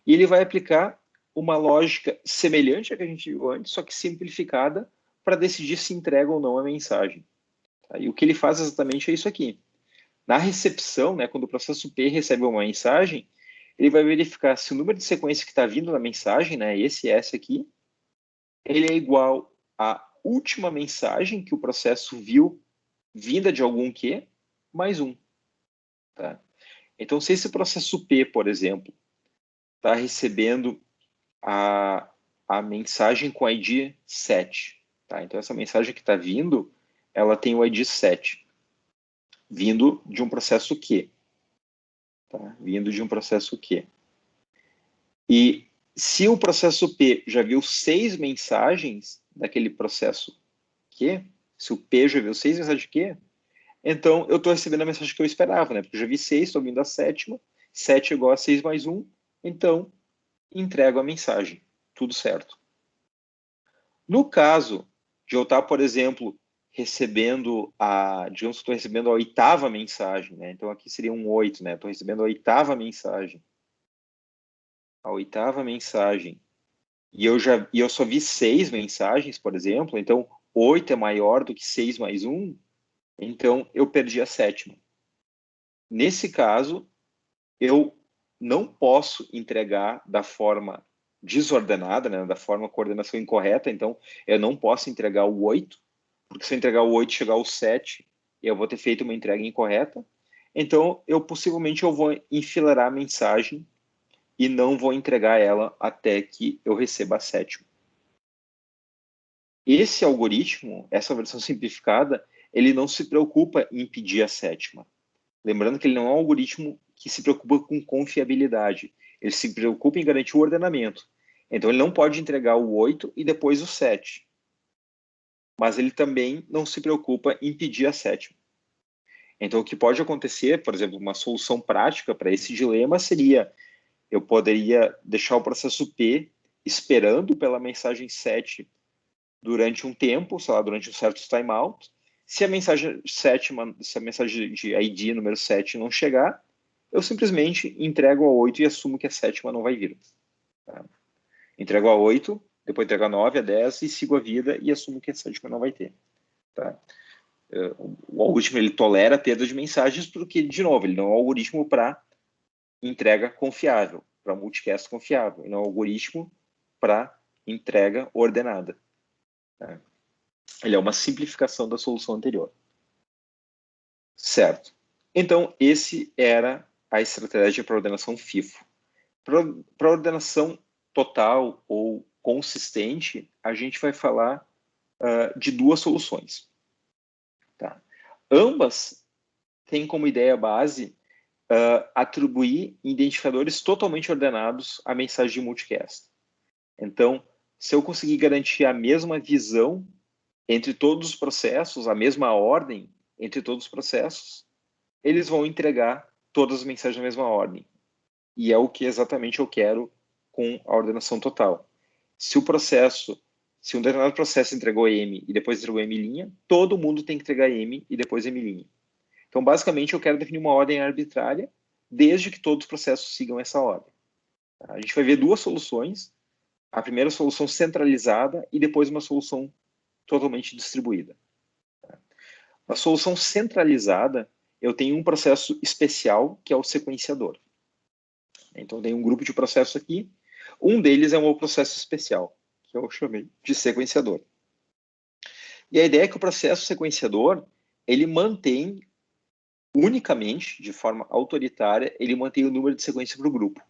Speaker 1: E ele vai aplicar uma lógica semelhante à que a gente viu antes, só que simplificada, para decidir se entrega ou não a mensagem. Tá? E o que ele faz exatamente é isso aqui. Na recepção, né, quando o processo P recebe uma mensagem, ele vai verificar se o número de sequência que está vindo da mensagem, né, esse S aqui, ele é igual à última mensagem que o processo viu vinda de algum Q, mais 1. Tá? Então, se esse processo P, por exemplo, está recebendo a mensagem com ID 7. Tá? Então, essa mensagem que está vindo, ela tem o ID 7, vindo de um processo Q. Tá? Vindo de um processo Q. E se o processo P já viu 6 mensagens daquele processo Q, se o P já viu 6 mensagens de Q, então eu estou recebendo a mensagem que eu esperava, né? Porque eu já vi 6, estou vindo a 7ª, 7 é igual a 6 mais 1, então entrego a mensagem. Tudo certo. No caso de eu estar, por exemplo, recebendo digamos que estou recebendo a 8ª mensagem, né? Então aqui seria um 8, né? Estou recebendo a 8ª mensagem. A 8ª mensagem. E eu só vi 6 mensagens, por exemplo, então 8 é maior do que 6 mais 1, então eu perdi a 7ª. Nesse caso, eu não posso entregar da forma desordenada, né, da forma coordenação incorreta, então eu não posso entregar o 8, porque se eu entregar o 8 e chegar ao 7, eu vou ter feito uma entrega incorreta, então possivelmente eu vou enfileirar a mensagem e não vou entregar ela até que eu receba a 7ª. Esse algoritmo, essa versão simplificada, ele não se preocupa em impedir a 7ª. Lembrando que ele não é um algoritmo que se preocupa com confiabilidade. Ele se preocupa em garantir o ordenamento. Então, ele não pode entregar o 8 e depois o 7. Mas ele também não se preocupa em impedir a 7ª. Então, o que pode acontecer, por exemplo, uma solução prática para esse dilema seria eu poderia deixar o processo P esperando pela mensagem 7 durante um tempo, sei lá, durante um certo timeout. Se a mensagem de ID número 7 não chegar, eu simplesmente entrego a 8 e assumo que a sétima não vai vir. Tá? Entrego a 8, depois entrego a 9, a 10 e sigo a vida e assumo que a sétima não vai ter. Tá? O algoritmo ele tolera a perda de mensagens porque, de novo, ele não é um algoritmo para entrega confiável, para multicast confiável, e não é um algoritmo para entrega ordenada. Tá? Ele é uma simplificação da solução anterior. Certo. Então, esse era a estratégia para ordenação FIFO. Para ordenação total ou consistente, a gente vai falar de duas soluções. Tá? Ambas têm como ideia base atribuir identificadores totalmente ordenados à mensagem de multicast. Então, se eu conseguir garantir a mesma visão entre todos os processos, a mesma ordem entre todos os processos, eles vão entregar todas as mensagens na mesma ordem. E é o que exatamente eu quero com a ordenação total. Se um determinado processo entregou M e depois entregou M', todo mundo tem que entregar M e depois M'. Então, basicamente, eu quero definir uma ordem arbitrária, desde que todos os processos sigam essa ordem. A gente vai ver duas soluções. A primeira solução centralizada e depois uma solução totalmente distribuída. Na solução centralizada, eu tenho um processo especial, que é o sequenciador. Então, tem um grupo de processos aqui. Um deles é um processo especial, que eu chamei de sequenciador. E a ideia é que o processo sequenciador, ele mantém unicamente, de forma autoritária, ele mantém o número de sequência para o grupo.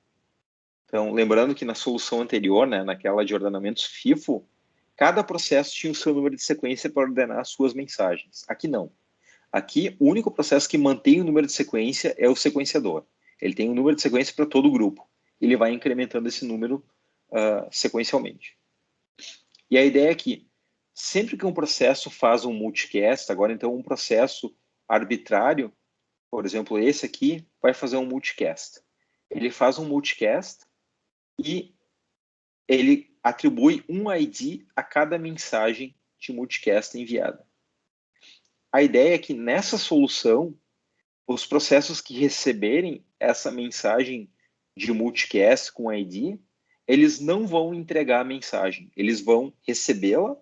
Speaker 1: Então, lembrando que na solução anterior, né, naquela de ordenamentos FIFO, cada processo tinha o seu número de sequência para ordenar as suas mensagens. Aqui não. Aqui, o único processo que mantém o número de sequência é o sequenciador. Ele tem um número de sequência para todo o grupo. Ele vai incrementando esse número sequencialmente. E a ideia é que, sempre que um processo faz um multicast, agora então um processo arbitrário, por exemplo, esse aqui, vai fazer um multicast. Ele faz um multicast e ele atribui um ID a cada mensagem de multicast enviada. A ideia é que nessa solução, os processos que receberem essa mensagem de multicast com ID, eles não vão entregar a mensagem, eles vão recebê-la,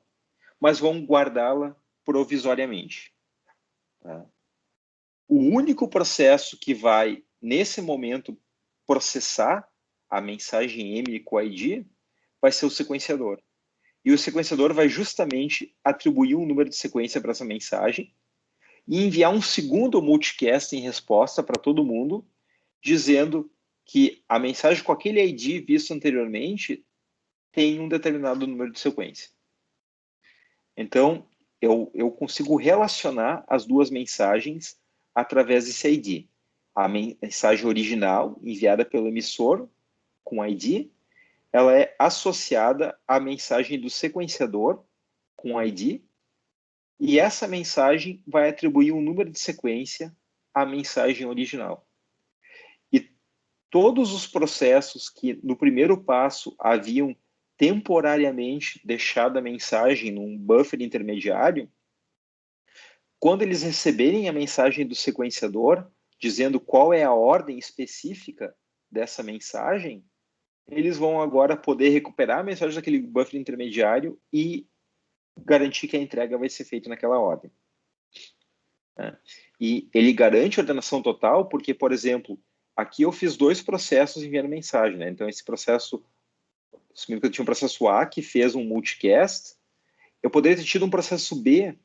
Speaker 1: mas vão guardá-la provisoriamente. Tá? O único processo que vai, nesse momento, processar a mensagem M com ID vai ser o sequenciador. E o sequenciador vai justamente atribuir um número de sequência para essa mensagem e enviar um segundo multicast em resposta para todo mundo, dizendo que a mensagem com aquele ID visto anteriormente tem um determinado número de sequência. Então, eu consigo relacionar as duas mensagens através desse ID. A mensagem original, enviada pelo emissor, com ID, ela é associada à mensagem do sequenciador, com ID, e essa mensagem vai atribuir um número de sequência à mensagem original. E todos os processos que, no primeiro passo, haviam temporariamente deixado a mensagem num buffer intermediário, quando eles receberem a mensagem do sequenciador, dizendo qual é a ordem específica dessa mensagem, eles vão agora poder recuperar a mensagem daquele buffer intermediário e garantir que a entrega vai ser feita naquela ordem. E ele garante ordenação total porque, por exemplo, aqui eu fiz dois processos enviando mensagem. Né? Então, esse processo, assumindo que eu tinha um processo A que fez um multicast, eu poderia ter tido um processo B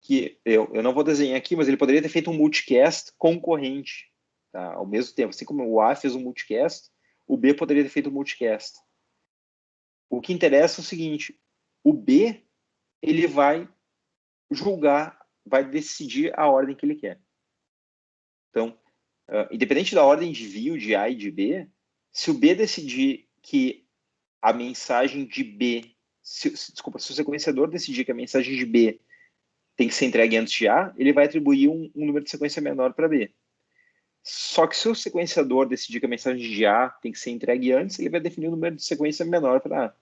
Speaker 1: que eu não vou desenhar aqui, mas ele poderia ter feito um multicast concorrente, tá? Ao mesmo tempo. Assim como o A fez um multicast, o B poderia ter feito um multicast. O que interessa é o seguinte, o B, ele vai julgar, vai decidir a ordem que ele quer. Então, independente da ordem de envio de A e de B, se o B decidir que a mensagem de B, se o sequenciador decidir que a mensagem de B tem que ser entregue antes de A, ele vai atribuir um número de sequência menor para B. Só que se o sequenciador decidir que a mensagem de A tem que ser entregue antes, ele vai definir um número de sequência menor para A.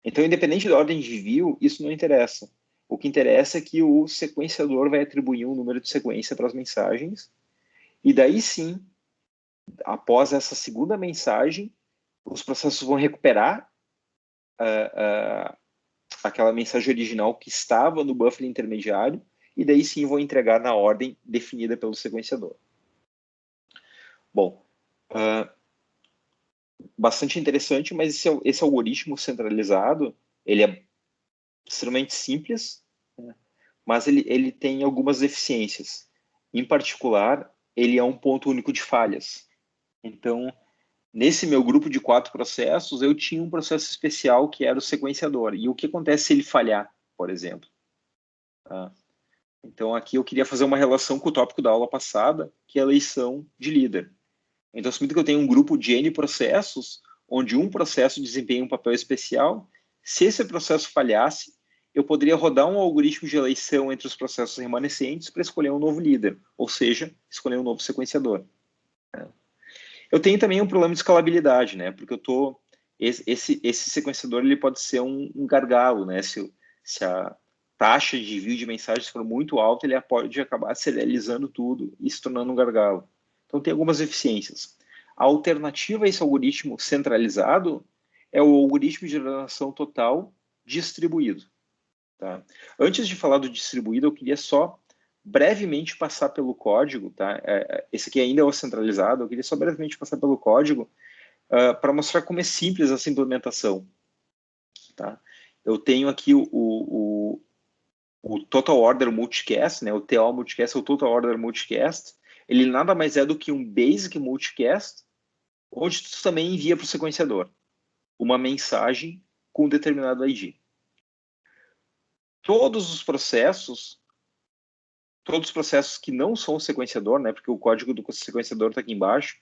Speaker 1: Então, independente da ordem de envio, isso não interessa. O que interessa é que o sequenciador vai atribuir um número de sequência para as mensagens, e daí sim, após essa segunda mensagem, os processos vão recuperar aquela mensagem original que estava no buffer intermediário, e daí sim vão entregar na ordem definida pelo sequenciador. Bom, bastante interessante, mas esse algoritmo centralizado, ele é extremamente simples, né? Mas ele tem algumas deficiências. Em particular, ele é um ponto único de falhas. Então, nesse meu grupo de 4 processos, eu tinha um processo especial que era o sequenciador. E o que acontece se ele falhar, por exemplo? Então, aqui eu queria fazer uma relação com o tópico da aula passada, que é a eleição de líder. Então, assumindo que eu tenho um grupo de N processos, onde um processo desempenha um papel especial, se esse processo falhasse, eu poderia rodar um algoritmo de eleição entre os processos remanescentes para escolher um novo líder, ou seja, escolher um novo sequenciador. Eu tenho também um problema de escalabilidade, né? Porque esse sequenciador ele pode ser um gargalo, né? Se a taxa de envio de mensagens for muito alta, ele pode acabar serializando tudo e se tornando um gargalo. Então, tem algumas deficiências. A alternativa a esse algoritmo centralizado é o algoritmo de ordenação total distribuído. Tá? Antes de falar do distribuído, eu queria só brevemente passar pelo código. Tá? Esse aqui ainda é o centralizado, eu queria só brevemente passar pelo código para mostrar como é simples essa implementação. Tá? Eu tenho aqui o Total Order Multicast, né? O TO Multicast é o Total Order Multicast. Ele nada mais é do que um Basic Multicast, onde tu também envia para o sequenciador uma mensagem com um determinado ID. Todos os processos que não são sequenciador, né? Porque o código do sequenciador está aqui embaixo.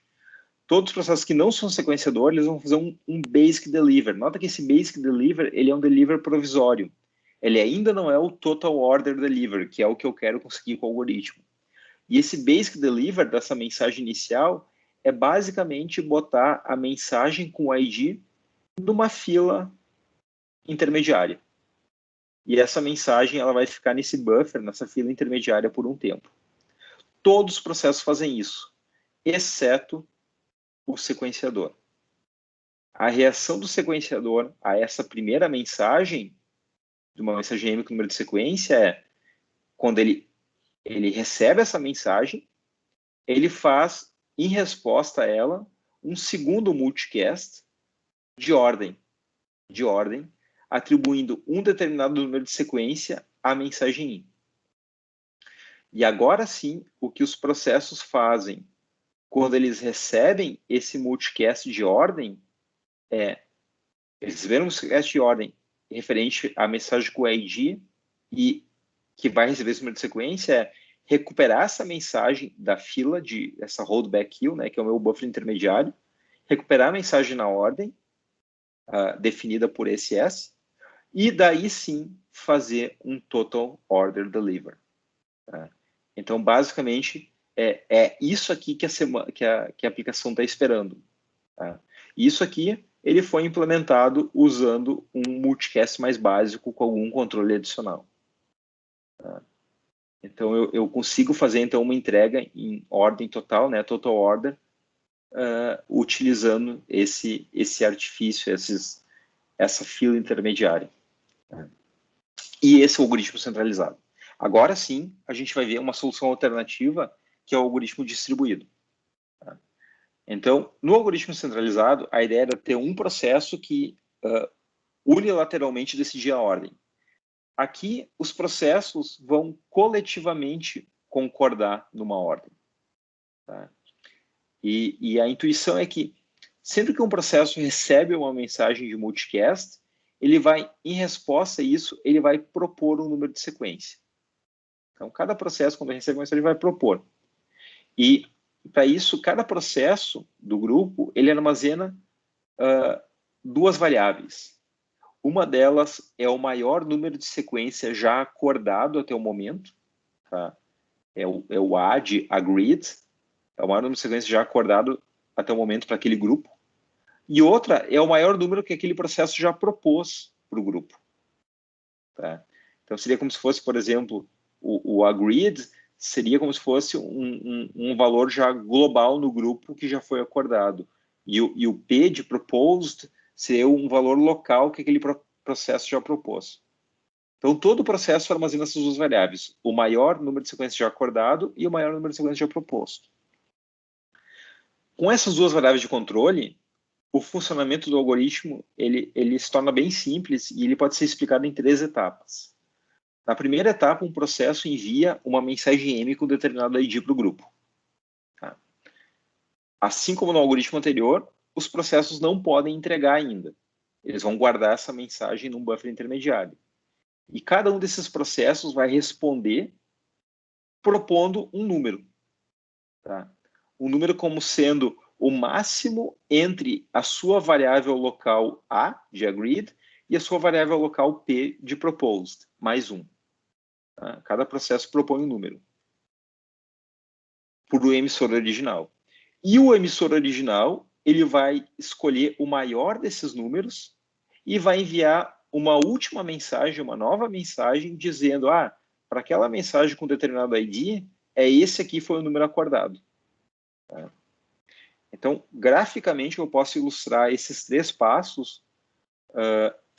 Speaker 1: Todos os processos que não são sequenciador, eles vão fazer um Basic Deliver. Nota que esse Basic Deliver, ele é um deliver provisório. Ele ainda não é o Total Order Deliver, que é o que eu quero conseguir com o algoritmo. E esse Basic Deliver dessa mensagem inicial é basicamente botar a mensagem com o ID numa fila intermediária. E essa mensagem ela vai ficar nesse buffer, nessa fila intermediária por um tempo. Todos os processos fazem isso, exceto o sequenciador. A reação do sequenciador a essa primeira mensagem, de uma mensagem M com número de sequência, é quando ele recebe essa mensagem, ele faz, em resposta a ela, um segundo multicast de ordem, atribuindo um determinado número de sequência à mensagem in. E agora sim, o que os processos fazem quando eles recebem esse multicast de ordem eles receberam um multicast de ordem referente à mensagem com ID e que vai receber esse número de sequência recuperar essa mensagem da fila de essa holdback queue, né, que é o meu buffer intermediário, recuperar a mensagem na ordem definida por SS, e daí sim fazer um Total Order Deliver. Tá? Então, basicamente, é isso aqui que a aplicação está esperando. Tá? Isso aqui ele foi implementado usando um multicast mais básico com algum controle adicional. Tá? Então, eu consigo fazer então uma entrega em ordem total, né, total order, utilizando esse artifício, essa fila intermediária. E esse é o algoritmo centralizado. Agora sim, a gente vai ver uma solução alternativa, que é o algoritmo distribuído. Tá? Então, no algoritmo centralizado, a ideia era ter um processo que unilateralmente decidia a ordem. Aqui, os processos vão coletivamente concordar numa ordem. Tá? E a intuição é que, sempre que um processo recebe uma mensagem de multicast, ele vai, em resposta a isso, ele vai propor um número de sequência. Então, cada processo, quando recebe uma mensagem, vai propor. E, para isso, cada processo do grupo, ele armazena duas variáveis. Uma delas é o maior número de sequência já acordado até o momento, tá? É o AD agreed, É o maior número de sequências já acordado até o momento para aquele grupo. E outra é o maior número que aquele processo já propôs para o grupo. Tá? Então, seria como se fosse, por exemplo, o agreed seria como se fosse um valor já global no grupo que já foi acordado. E o P de proposed seria um valor local que aquele processo já propôs. Então, todo o processo armazena essas duas variáveis, o maior número de sequências já acordado e o maior número de sequências já proposto. Com essas duas variáveis de controle, o funcionamento do algoritmo ele se torna bem simples e ele pode ser explicado em 3 etapas. Na primeira etapa, um processo envia uma mensagem M com determinado ID para o grupo. Tá? Assim como no algoritmo anterior, os processos não podem entregar ainda. Eles vão guardar essa mensagem num buffer intermediário. E cada um desses processos vai responder propondo um número. Tá? Um número como sendo o máximo entre a sua variável local A, de agreed, e a sua variável local P, de proposed, mais um. Tá? Cada processo propõe um número por o emissor original. E o emissor original, ele vai escolher o maior desses números e vai enviar uma última mensagem, uma nova mensagem, dizendo, para aquela mensagem com determinado ID, esse aqui foi o número acordado. Tá? Então, graficamente, eu posso ilustrar esses 3 passos,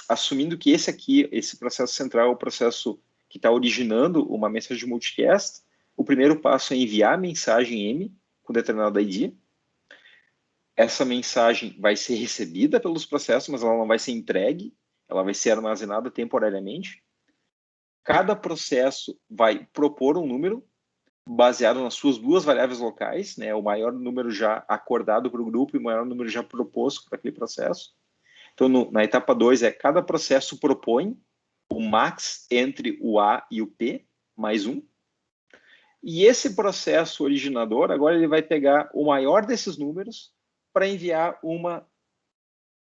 Speaker 1: assumindo que esse processo central é o processo que está originando uma mensagem multicast. O primeiro passo é enviar a mensagem M com determinado ID. Essa mensagem vai ser recebida pelos processos, mas ela não vai ser entregue, ela vai ser armazenada temporariamente. Cada processo vai propor um número baseado nas suas 2 variáveis locais, né, o maior número já acordado para o grupo e o maior número já proposto para aquele processo. Então, na etapa 2, cada processo propõe o max entre o A e o P, mais um. E esse processo originador, agora ele vai pegar o maior desses números para enviar uma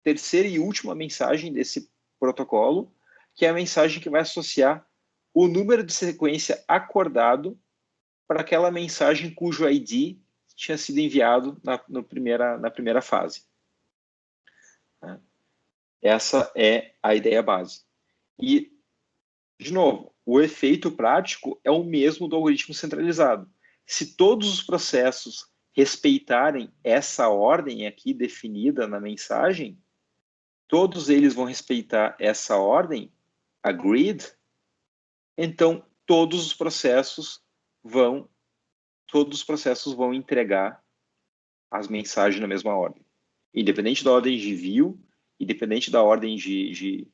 Speaker 1: terceira e última mensagem desse protocolo, que é a mensagem que vai associar o número de sequência acordado para aquela mensagem cujo ID tinha sido enviado na primeira fase. Essa é a ideia base. E, de novo, o efeito prático é o mesmo do algoritmo centralizado. Se todos os processos respeitarem essa ordem aqui definida na mensagem, todos eles vão respeitar essa ordem, agreed, então todos os processos vão entregar as mensagens na mesma ordem. Independente da ordem de envio, independente da ordem de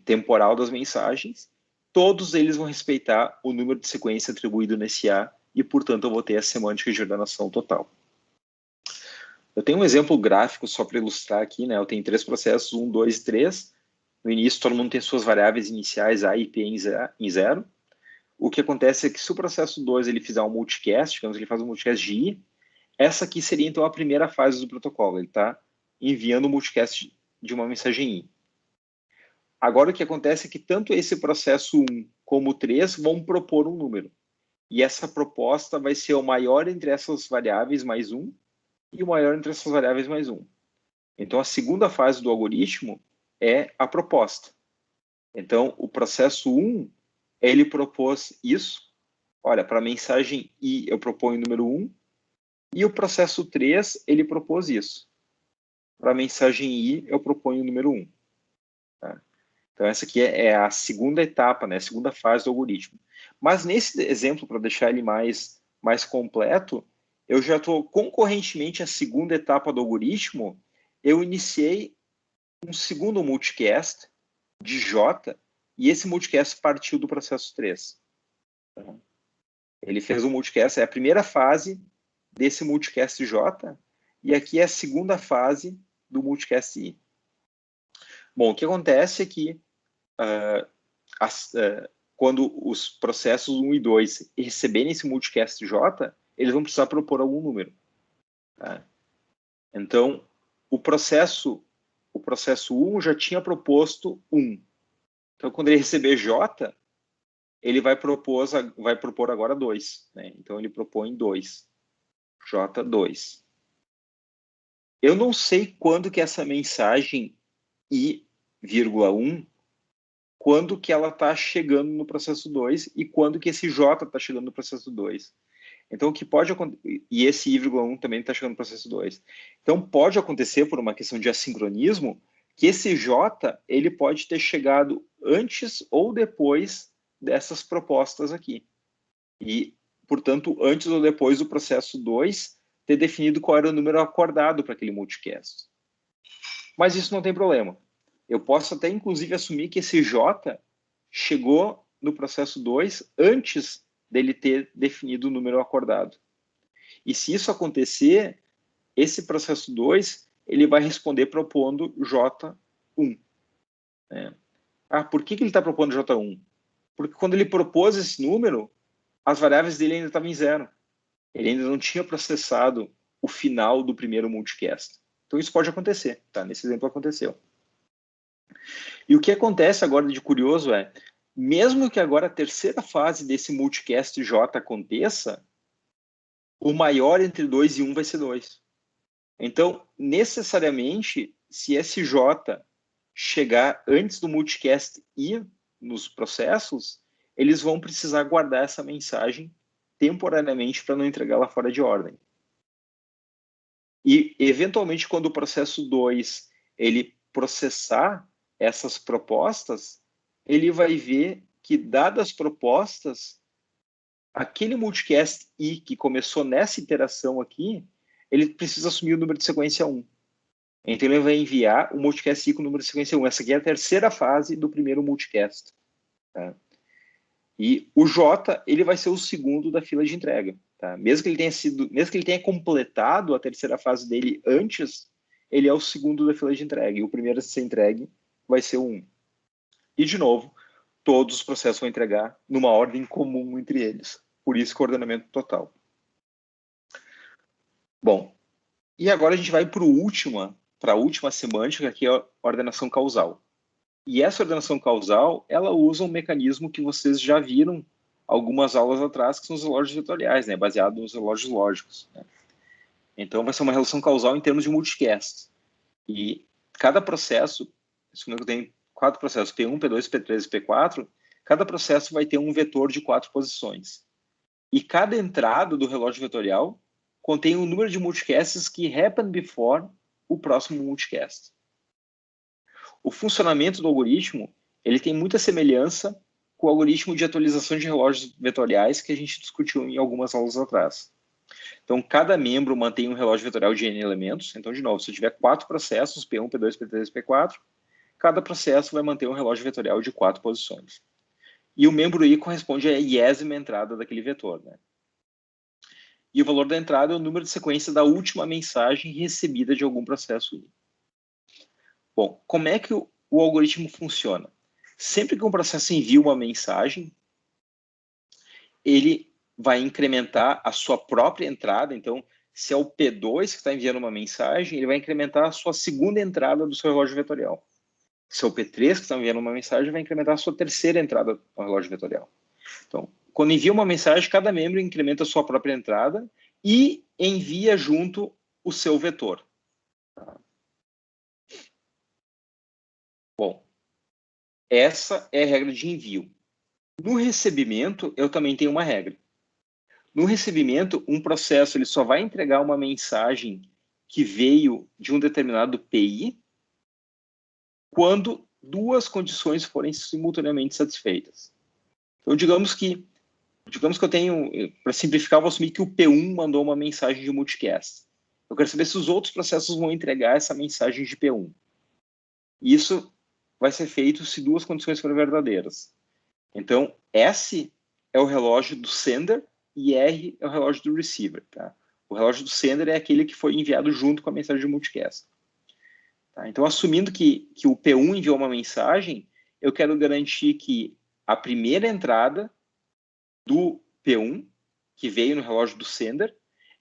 Speaker 1: temporal das mensagens, todos eles vão respeitar o número de sequência atribuído nesse A e, portanto, eu vou ter a semântica de ordenação total. Eu tenho um exemplo gráfico só para ilustrar aqui, né? Eu tenho 3 processos, 1, 2 e 3. No início, todo mundo tem suas variáveis iniciais A e P em 0. O que acontece é que se o processo 2 ele fizer um multicast, digamos que ele faz um multicast de I, essa aqui seria, então, a primeira fase do protocolo. Ele está enviando o multicast de uma mensagem I. Agora, o que acontece é que tanto esse processo 1 como o 3 vão propor um número. E essa proposta vai ser o maior entre essas variáveis mais 1 e o maior entre essas variáveis mais 1. Então, a segunda fase do algoritmo é a proposta. Então, o processo 1, ele propôs isso. Olha, para a mensagem I, eu proponho o número 1. E o processo 3, ele propôs isso. Para a mensagem I, eu proponho o número 1. Tá? Então, essa aqui é a segunda etapa, né? A segunda fase do algoritmo. Mas nesse exemplo, para deixar ele mais completo, eu já estou concorrentemente à segunda etapa do algoritmo, eu iniciei um segundo multicast de J, e esse multicast partiu do processo 3. Ele fez um multicast, é a primeira fase desse multicast J, e aqui é a segunda fase do multicast I. Bom, o que acontece é que quando os processos 1 e 2 receberem esse multicast J, eles vão precisar propor algum número. Tá? Então, o processo 1 já tinha proposto 1. Então, quando ele receber J, ele vai propor agora 2. Né? Então, ele propõe 2. J2. Eu não sei quando que essa mensagem I,1, quando que ela está chegando no processo 2 e quando que esse J está chegando no processo 2. Então, o que pode acontecer... E esse I,1 também está chegando no processo 2. Então, pode acontecer, por uma questão de assincronismo, que esse J ele pode ter chegado antes ou depois dessas propostas aqui. E, portanto, antes ou depois do processo 2 ter definido qual era o número acordado para aquele multicast. Mas isso não tem problema. Eu posso até, inclusive, assumir que esse J chegou no processo 2 antes dele ter definido o número acordado. E se isso acontecer, esse processo 2 ele vai responder propondo J1. Por que ele está propondo J1? Porque quando ele propôs esse número, as variáveis dele ainda estavam em 0. Ele ainda não tinha processado o final do primeiro multicast. Então isso pode acontecer, tá? Nesse exemplo aconteceu. E o que acontece agora de curioso é, mesmo que agora a terceira fase desse multicast J aconteça, o maior entre 2 e 1 vai ser 2. Então, necessariamente, se esse J chegar antes do multicast I nos processos, eles vão precisar guardar essa mensagem temporariamente para não entregá-la fora de ordem. E, eventualmente, quando o processo 2 ele processar essas propostas, ele vai ver que, dadas as propostas, aquele multicast I que começou nessa iteração aqui, ele precisa assumir o número de sequência 1. Então, ele vai enviar o multicast I com o número de sequência 1. Essa aqui é a terceira fase do primeiro multicast. Tá? E o J, ele vai ser o segundo da fila de entrega. Tá? Mesmo que ele tenha completado a terceira fase dele antes, ele é o segundo da fila de entrega. E o primeiro a ser entregue vai ser o 1. E, de novo, todos os processos vão entregar numa ordem comum entre eles. Por isso, coordenamento total. Bom, e agora a gente vai para a última semântica, que é a ordenação causal. E essa ordenação causal, ela usa um mecanismo que vocês já viram algumas aulas atrás, que são os relógios vetoriais, né? Baseado nos relógios lógicos. Né? Então, vai ser uma relação causal em termos de multicast. E cada processo, eu tenho 4 processos, P1, P2, P3 e P4, cada processo vai ter um vetor de 4 posições. E cada entrada do relógio vetorial contém um número de multicasts que happen before o próximo multicast. O funcionamento do algoritmo ele tem muita semelhança com o algoritmo de atualização de relógios vetoriais que a gente discutiu em algumas aulas atrás. Então, cada membro mantém um relógio vetorial de n elementos. Então, de novo, se eu tiver 4 processos, P1, P2, P3 e P4, cada processo vai manter um relógio vetorial de 4 posições. E o membro I corresponde à iésima entrada daquele vetor. Né? E o valor da entrada é o número de sequência da última mensagem recebida de algum processo I. Bom, como é que o algoritmo funciona? Sempre que um processo envia uma mensagem, ele vai incrementar a sua própria entrada. Então, se é o P2 que está enviando uma mensagem, ele vai incrementar a sua segunda entrada do seu relógio vetorial. Se é o P3 que está enviando uma mensagem, vai incrementar a sua terceira entrada no relógio vetorial. Então, quando envia uma mensagem, cada membro incrementa a sua própria entrada e envia junto o seu vetor. Bom, essa é a regra de envio. No recebimento, eu também tenho uma regra. No recebimento, um processo ele só vai entregar uma mensagem que veio de um determinado PI quando 2 condições forem simultaneamente satisfeitas. Então, digamos que eu tenho, para simplificar, eu vou assumir que o P1 mandou uma mensagem de multicast. Eu quero saber se os outros processos vão entregar essa mensagem de P1. Isso vai ser feito se 2 condições forem verdadeiras. Então, S é o relógio do sender e R é o relógio do receiver. Tá? O relógio do sender é aquele que foi enviado junto com a mensagem de multicast. Tá? Então, assumindo que o P1 enviou uma mensagem, eu quero garantir que a primeira entrada do P1, que veio no relógio do sender,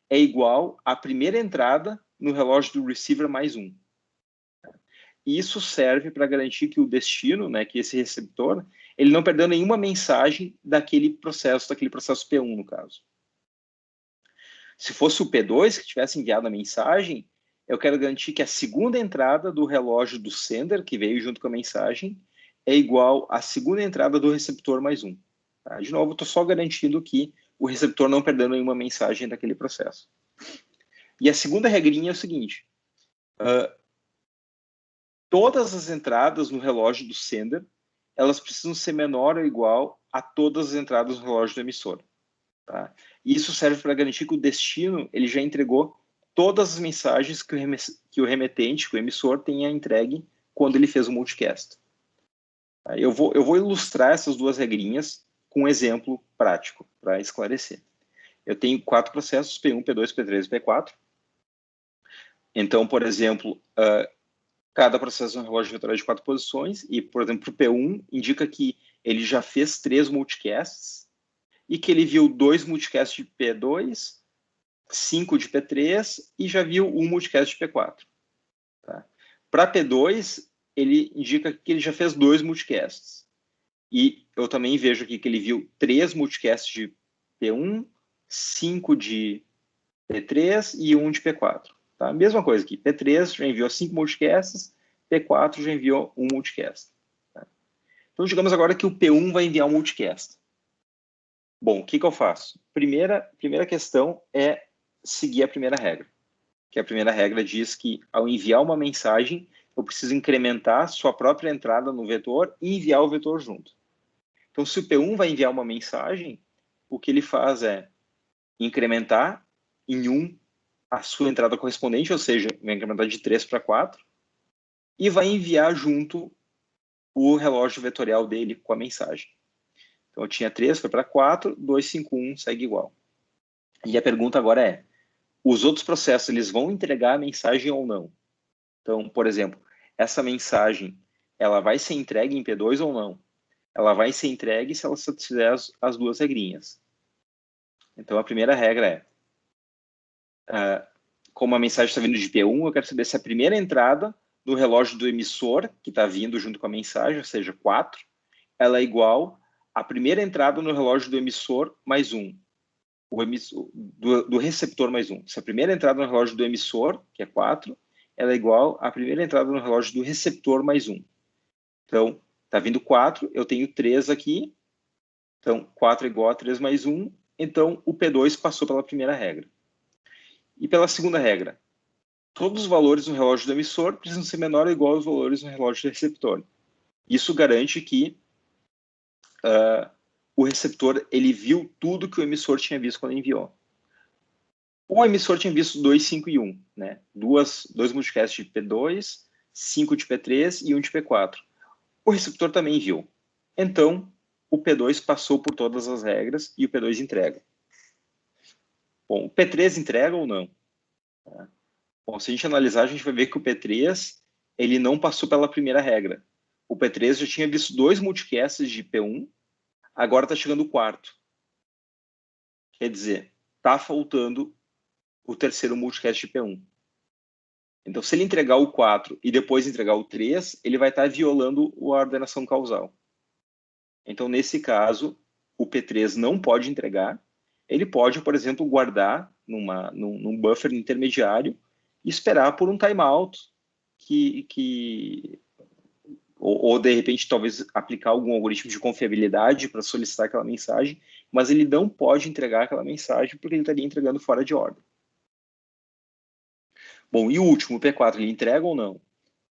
Speaker 1: é igual à primeira entrada no relógio do receiver mais 1. E isso serve para garantir que o destino, né, que esse receptor, ele não perdeu nenhuma mensagem daquele processo P1, no caso. Se fosse o P2 que tivesse enviado a mensagem, eu quero garantir que a segunda entrada do relógio do sender, que veio junto com a mensagem, é igual à segunda entrada do receptor mais 1. Tá? De novo, estou só garantindo que o receptor não perdeu nenhuma mensagem daquele processo. E a segunda regrinha é o seguinte, todas as entradas no relógio do sender, elas precisam ser menor ou igual a todas as entradas no relógio do emissor. Tá? E isso serve para garantir que o destino ele já entregou todas as mensagens que o remetente, que o emissor, tenha entregue quando ele fez o multicast. Tá? Eu vou ilustrar essas duas regrinhas com um exemplo prático para esclarecer. Eu tenho 4 processos, P1, P2, P3 e P4. Então, por exemplo, cada processo é um relógio vetorial de 4 posições e, por exemplo, o P1 indica que ele já fez 3 multicasts e que ele viu 2 multicasts de P2, 5 de P3 e já viu um multicast de P4. Tá? Para P2, ele indica que ele já fez 2 multicasts. E eu também vejo aqui que ele viu 3 multicasts de P1, 5 de P3 e 1 de P4. Tá? Mesma coisa aqui, P3 já enviou 5 multicasts, P4 já enviou 1 multicast. Tá? Então, digamos agora que o P1 vai enviar um multicast. Bom, o que eu faço? Primeira questão é seguir a primeira regra. Que a primeira regra diz que, ao enviar uma mensagem, eu preciso incrementar sua própria entrada no vetor e enviar o vetor junto. Então, se o P1 vai enviar uma mensagem, o que ele faz é incrementar em 1 a sua entrada correspondente, ou seja, vai incrementar de 3 para 4, e vai enviar junto o relógio vetorial dele com a mensagem. Então, eu tinha 3, foi para 4, 2, 5, 1, segue igual. E a pergunta agora é, os outros processos, eles vão entregar a mensagem ou não? Então, por exemplo, essa mensagem, ela vai ser entregue em P2 ou não? Ela vai ser entregue se ela satisfizer as duas regrinhas. Então, a primeira regra é, como a mensagem está vindo de P1, eu quero saber se a primeira entrada do relógio do emissor, que está vindo junto com a mensagem, ou seja, 4, ela é igual à primeira entrada no relógio do emissor mais 1. O emissor, do receptor mais 1. Se a primeira entrada no relógio do emissor, que é 4, ela é igual à primeira entrada no relógio do receptor mais 1. Então, está vindo 4, eu tenho 3 aqui. Então, 4 é igual a 3 mais 1. Então, o P2 passou pela primeira regra. E pela segunda regra, todos os valores no relógio do emissor precisam ser menor ou igual aos valores no relógio do receptor. Isso garante que o receptor ele viu tudo que o emissor tinha visto quando enviou. O emissor tinha visto 2, 5 e 1, né? Dois multicasts de P2, 5 de P3 e 1 de P4. O receptor também viu. Então, o P2 passou por todas as regras e o P2 entrega. Bom, o P3 entrega ou não? Bom, se a gente analisar, a gente vai ver que o P3 ele não passou pela primeira regra. O P3 já tinha visto 2 multicasts de P1, agora está chegando o quarto. Quer dizer, está faltando o terceiro multicast de P1. Então, se ele entregar o 4 e depois entregar o 3, ele vai estar violando a ordenação causal. Então, nesse caso, o P3 não pode entregar. Ele pode, por exemplo, guardar num buffer intermediário e esperar por um timeout ou de repente, talvez aplicar algum algoritmo de confiabilidade para solicitar aquela mensagem, mas ele não pode entregar aquela mensagem porque ele estaria entregando fora de ordem. Bom, e o último, o P4, ele entrega ou não?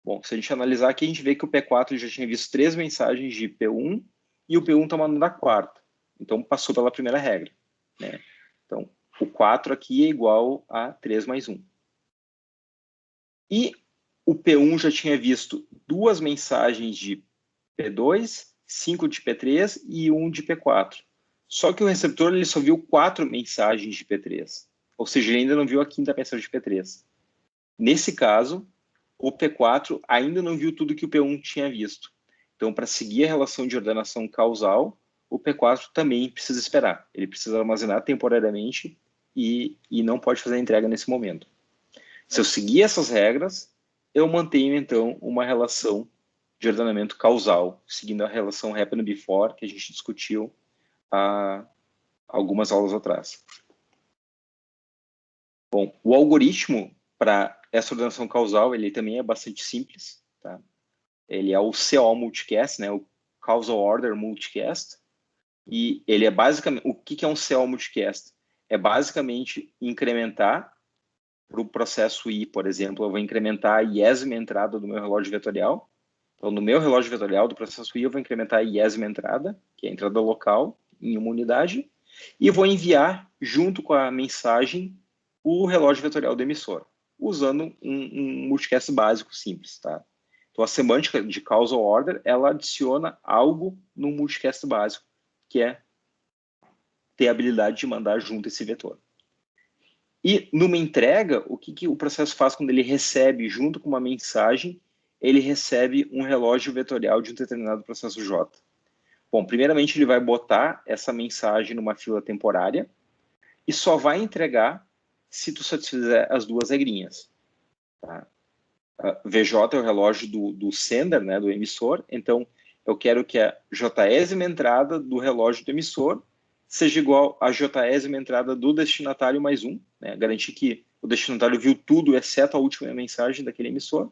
Speaker 1: Bom, se a gente analisar aqui, a gente vê que o P4 já tinha visto 3 mensagens de P1 e o P1 está mandando a quarta. Então, passou pela primeira regra. Né? Então, o 4 aqui é igual a 3 mais 1. E o P1 já tinha visto 2 mensagens de P2, 5 de P3 e 1 de P4. Só que o receptor ele só viu 4 mensagens de P3. Ou seja, ele ainda não viu a quinta mensagem de P3. Nesse caso, o P4 ainda não viu tudo que o P1 tinha visto. Então, para seguir a relação de ordenação causal, o P4 também precisa esperar. Ele precisa armazenar temporariamente e não pode fazer a entrega nesse momento. Se eu seguir essas regras, eu mantenho, então, uma relação de ordenamento causal, seguindo a relação happen before, que a gente discutiu há algumas aulas atrás. Bom, o algoritmo para essa ordenação causal, ele também é bastante simples, tá? Ele é o CO multicast, né? O Causal Order Multicast. E ele é basicamente... O que é um CO multicast? É basicamente incrementar para o processo I, por exemplo, eu vou incrementar a iésima entrada do meu relógio vetorial. Então, no meu relógio vetorial do processo I, eu vou incrementar a iésima entrada, que é a entrada local, em uma unidade, e vou enviar, junto com a mensagem, o relógio vetorial do emissor, usando um multicast básico simples, tá? Então, a semântica de causal order, ela adiciona algo no multicast básico, que é ter a habilidade de mandar junto esse vetor. E numa entrega, o que o processo faz quando ele recebe, junto com uma mensagem, ele recebe um relógio vetorial de um determinado processo J. Bom, primeiramente ele vai botar essa mensagem numa fila temporária e só vai entregar se tu satisfizer as duas regrinhas. Tá? VJ é o relógio do sender, né, do emissor, então eu quero que a jésima entrada do relógio do emissor seja igual a jésima entrada do destinatário mais um, né, garantir que o destinatário viu tudo, exceto a última mensagem daquele emissor.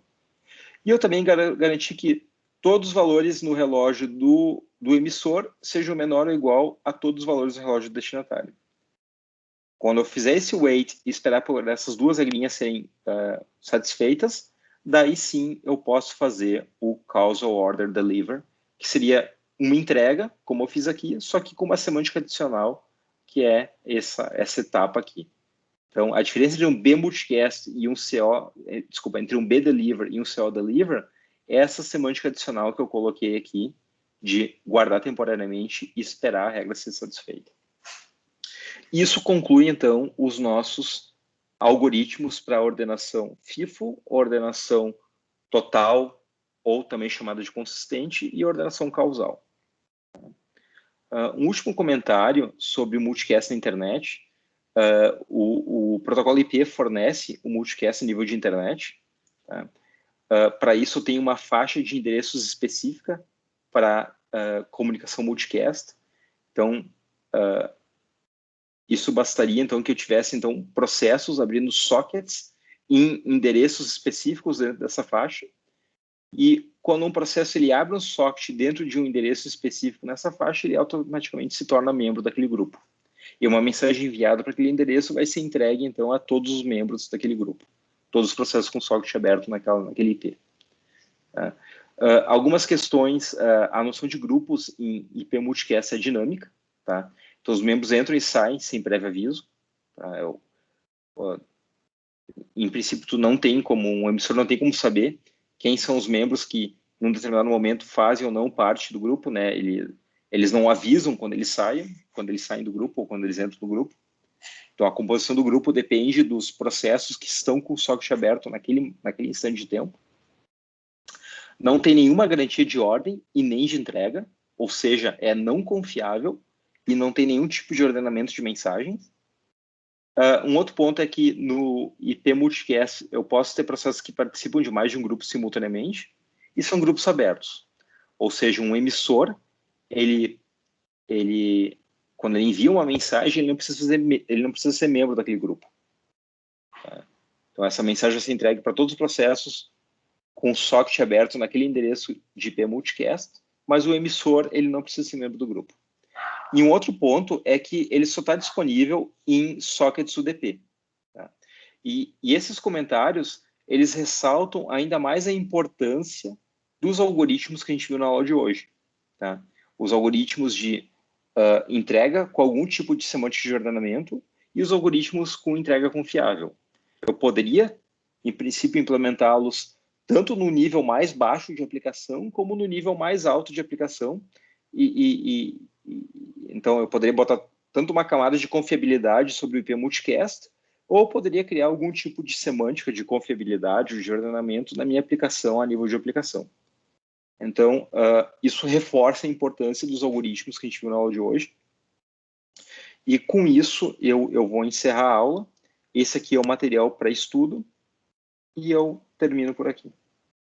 Speaker 1: E eu também garantir que todos os valores no relógio do emissor sejam menor ou igual a todos os valores do relógio do destinatário. Quando eu fizer esse wait e esperar por essas duas regrinhas serem satisfeitas, daí sim eu posso fazer o causal order deliver, que seria uma entrega, como eu fiz aqui, só que com uma semântica adicional, que é essa etapa aqui. Então, a diferença entre um B multicast e um CO, desculpa, entre um B deliver e um CO deliver, é essa semântica adicional que eu coloquei aqui, de guardar temporariamente e esperar a regra ser satisfeita. Isso conclui, então, os nossos algoritmos para ordenação FIFO, ordenação total, ou também chamada de consistente, e ordenação causal. Um último comentário sobre o multicast na internet. O protocolo IP fornece o multicast a nível de internet. Tá? Para isso, tem uma faixa de endereços específica para comunicação multicast. Então, isso bastaria, então, que eu tivesse, então, processos abrindo sockets em endereços específicos dentro dessa faixa. E quando um processo ele abre um socket dentro de um endereço específico nessa faixa, ele automaticamente se torna membro daquele grupo. E uma mensagem enviada para aquele endereço vai ser entregue, então, a todos os membros daquele grupo. Todos os processos com socket aberto naquele IP. Tá? Algumas questões, a noção de grupos em IP multicast é dinâmica, tá? Então, os membros entram e saem sem prévio aviso. Tá? Em princípio, um emissor não tem como saber quem são os membros que, num determinado momento, fazem ou não parte do grupo, né? Eles não avisam quando eles saem do grupo ou quando eles entram no grupo. Então, a composição do grupo depende dos processos que estão com o socket aberto naquele instante de tempo. Não tem nenhuma garantia de ordem e nem de entrega, ou seja, é não confiável e não tem nenhum tipo de ordenamento de mensagens. Um outro ponto é que no IP multicast eu posso ter processos que participam de mais de um grupo simultaneamente e são grupos abertos. Ou seja, um emissor, quando ele envia uma mensagem, ele não precisa ser membro daquele grupo. Tá? Então, essa mensagem vai ser entregue para todos os processos com o socket aberto naquele endereço de IP multicast, mas o emissor ele não precisa ser membro do grupo. E um outro ponto é que ele só está disponível em sockets UDP. Tá? E esses comentários, eles ressaltam ainda mais a importância dos algoritmos que a gente viu na aula de hoje. Tá? Os algoritmos de entrega com algum tipo de semântica de ordenamento e os algoritmos com entrega confiável. Eu poderia, em princípio, implementá-los tanto no nível mais baixo de aplicação como no nível mais alto de aplicação. Então, eu poderia botar tanto uma camada de confiabilidade sobre o IP multicast, ou poderia criar algum tipo de semântica de confiabilidade ou de ordenamento na minha aplicação a nível de aplicação. Então, isso reforça a importância dos algoritmos que a gente viu na aula de hoje. E com isso, eu vou encerrar a aula. Esse aqui é o material para estudo e eu termino por aqui.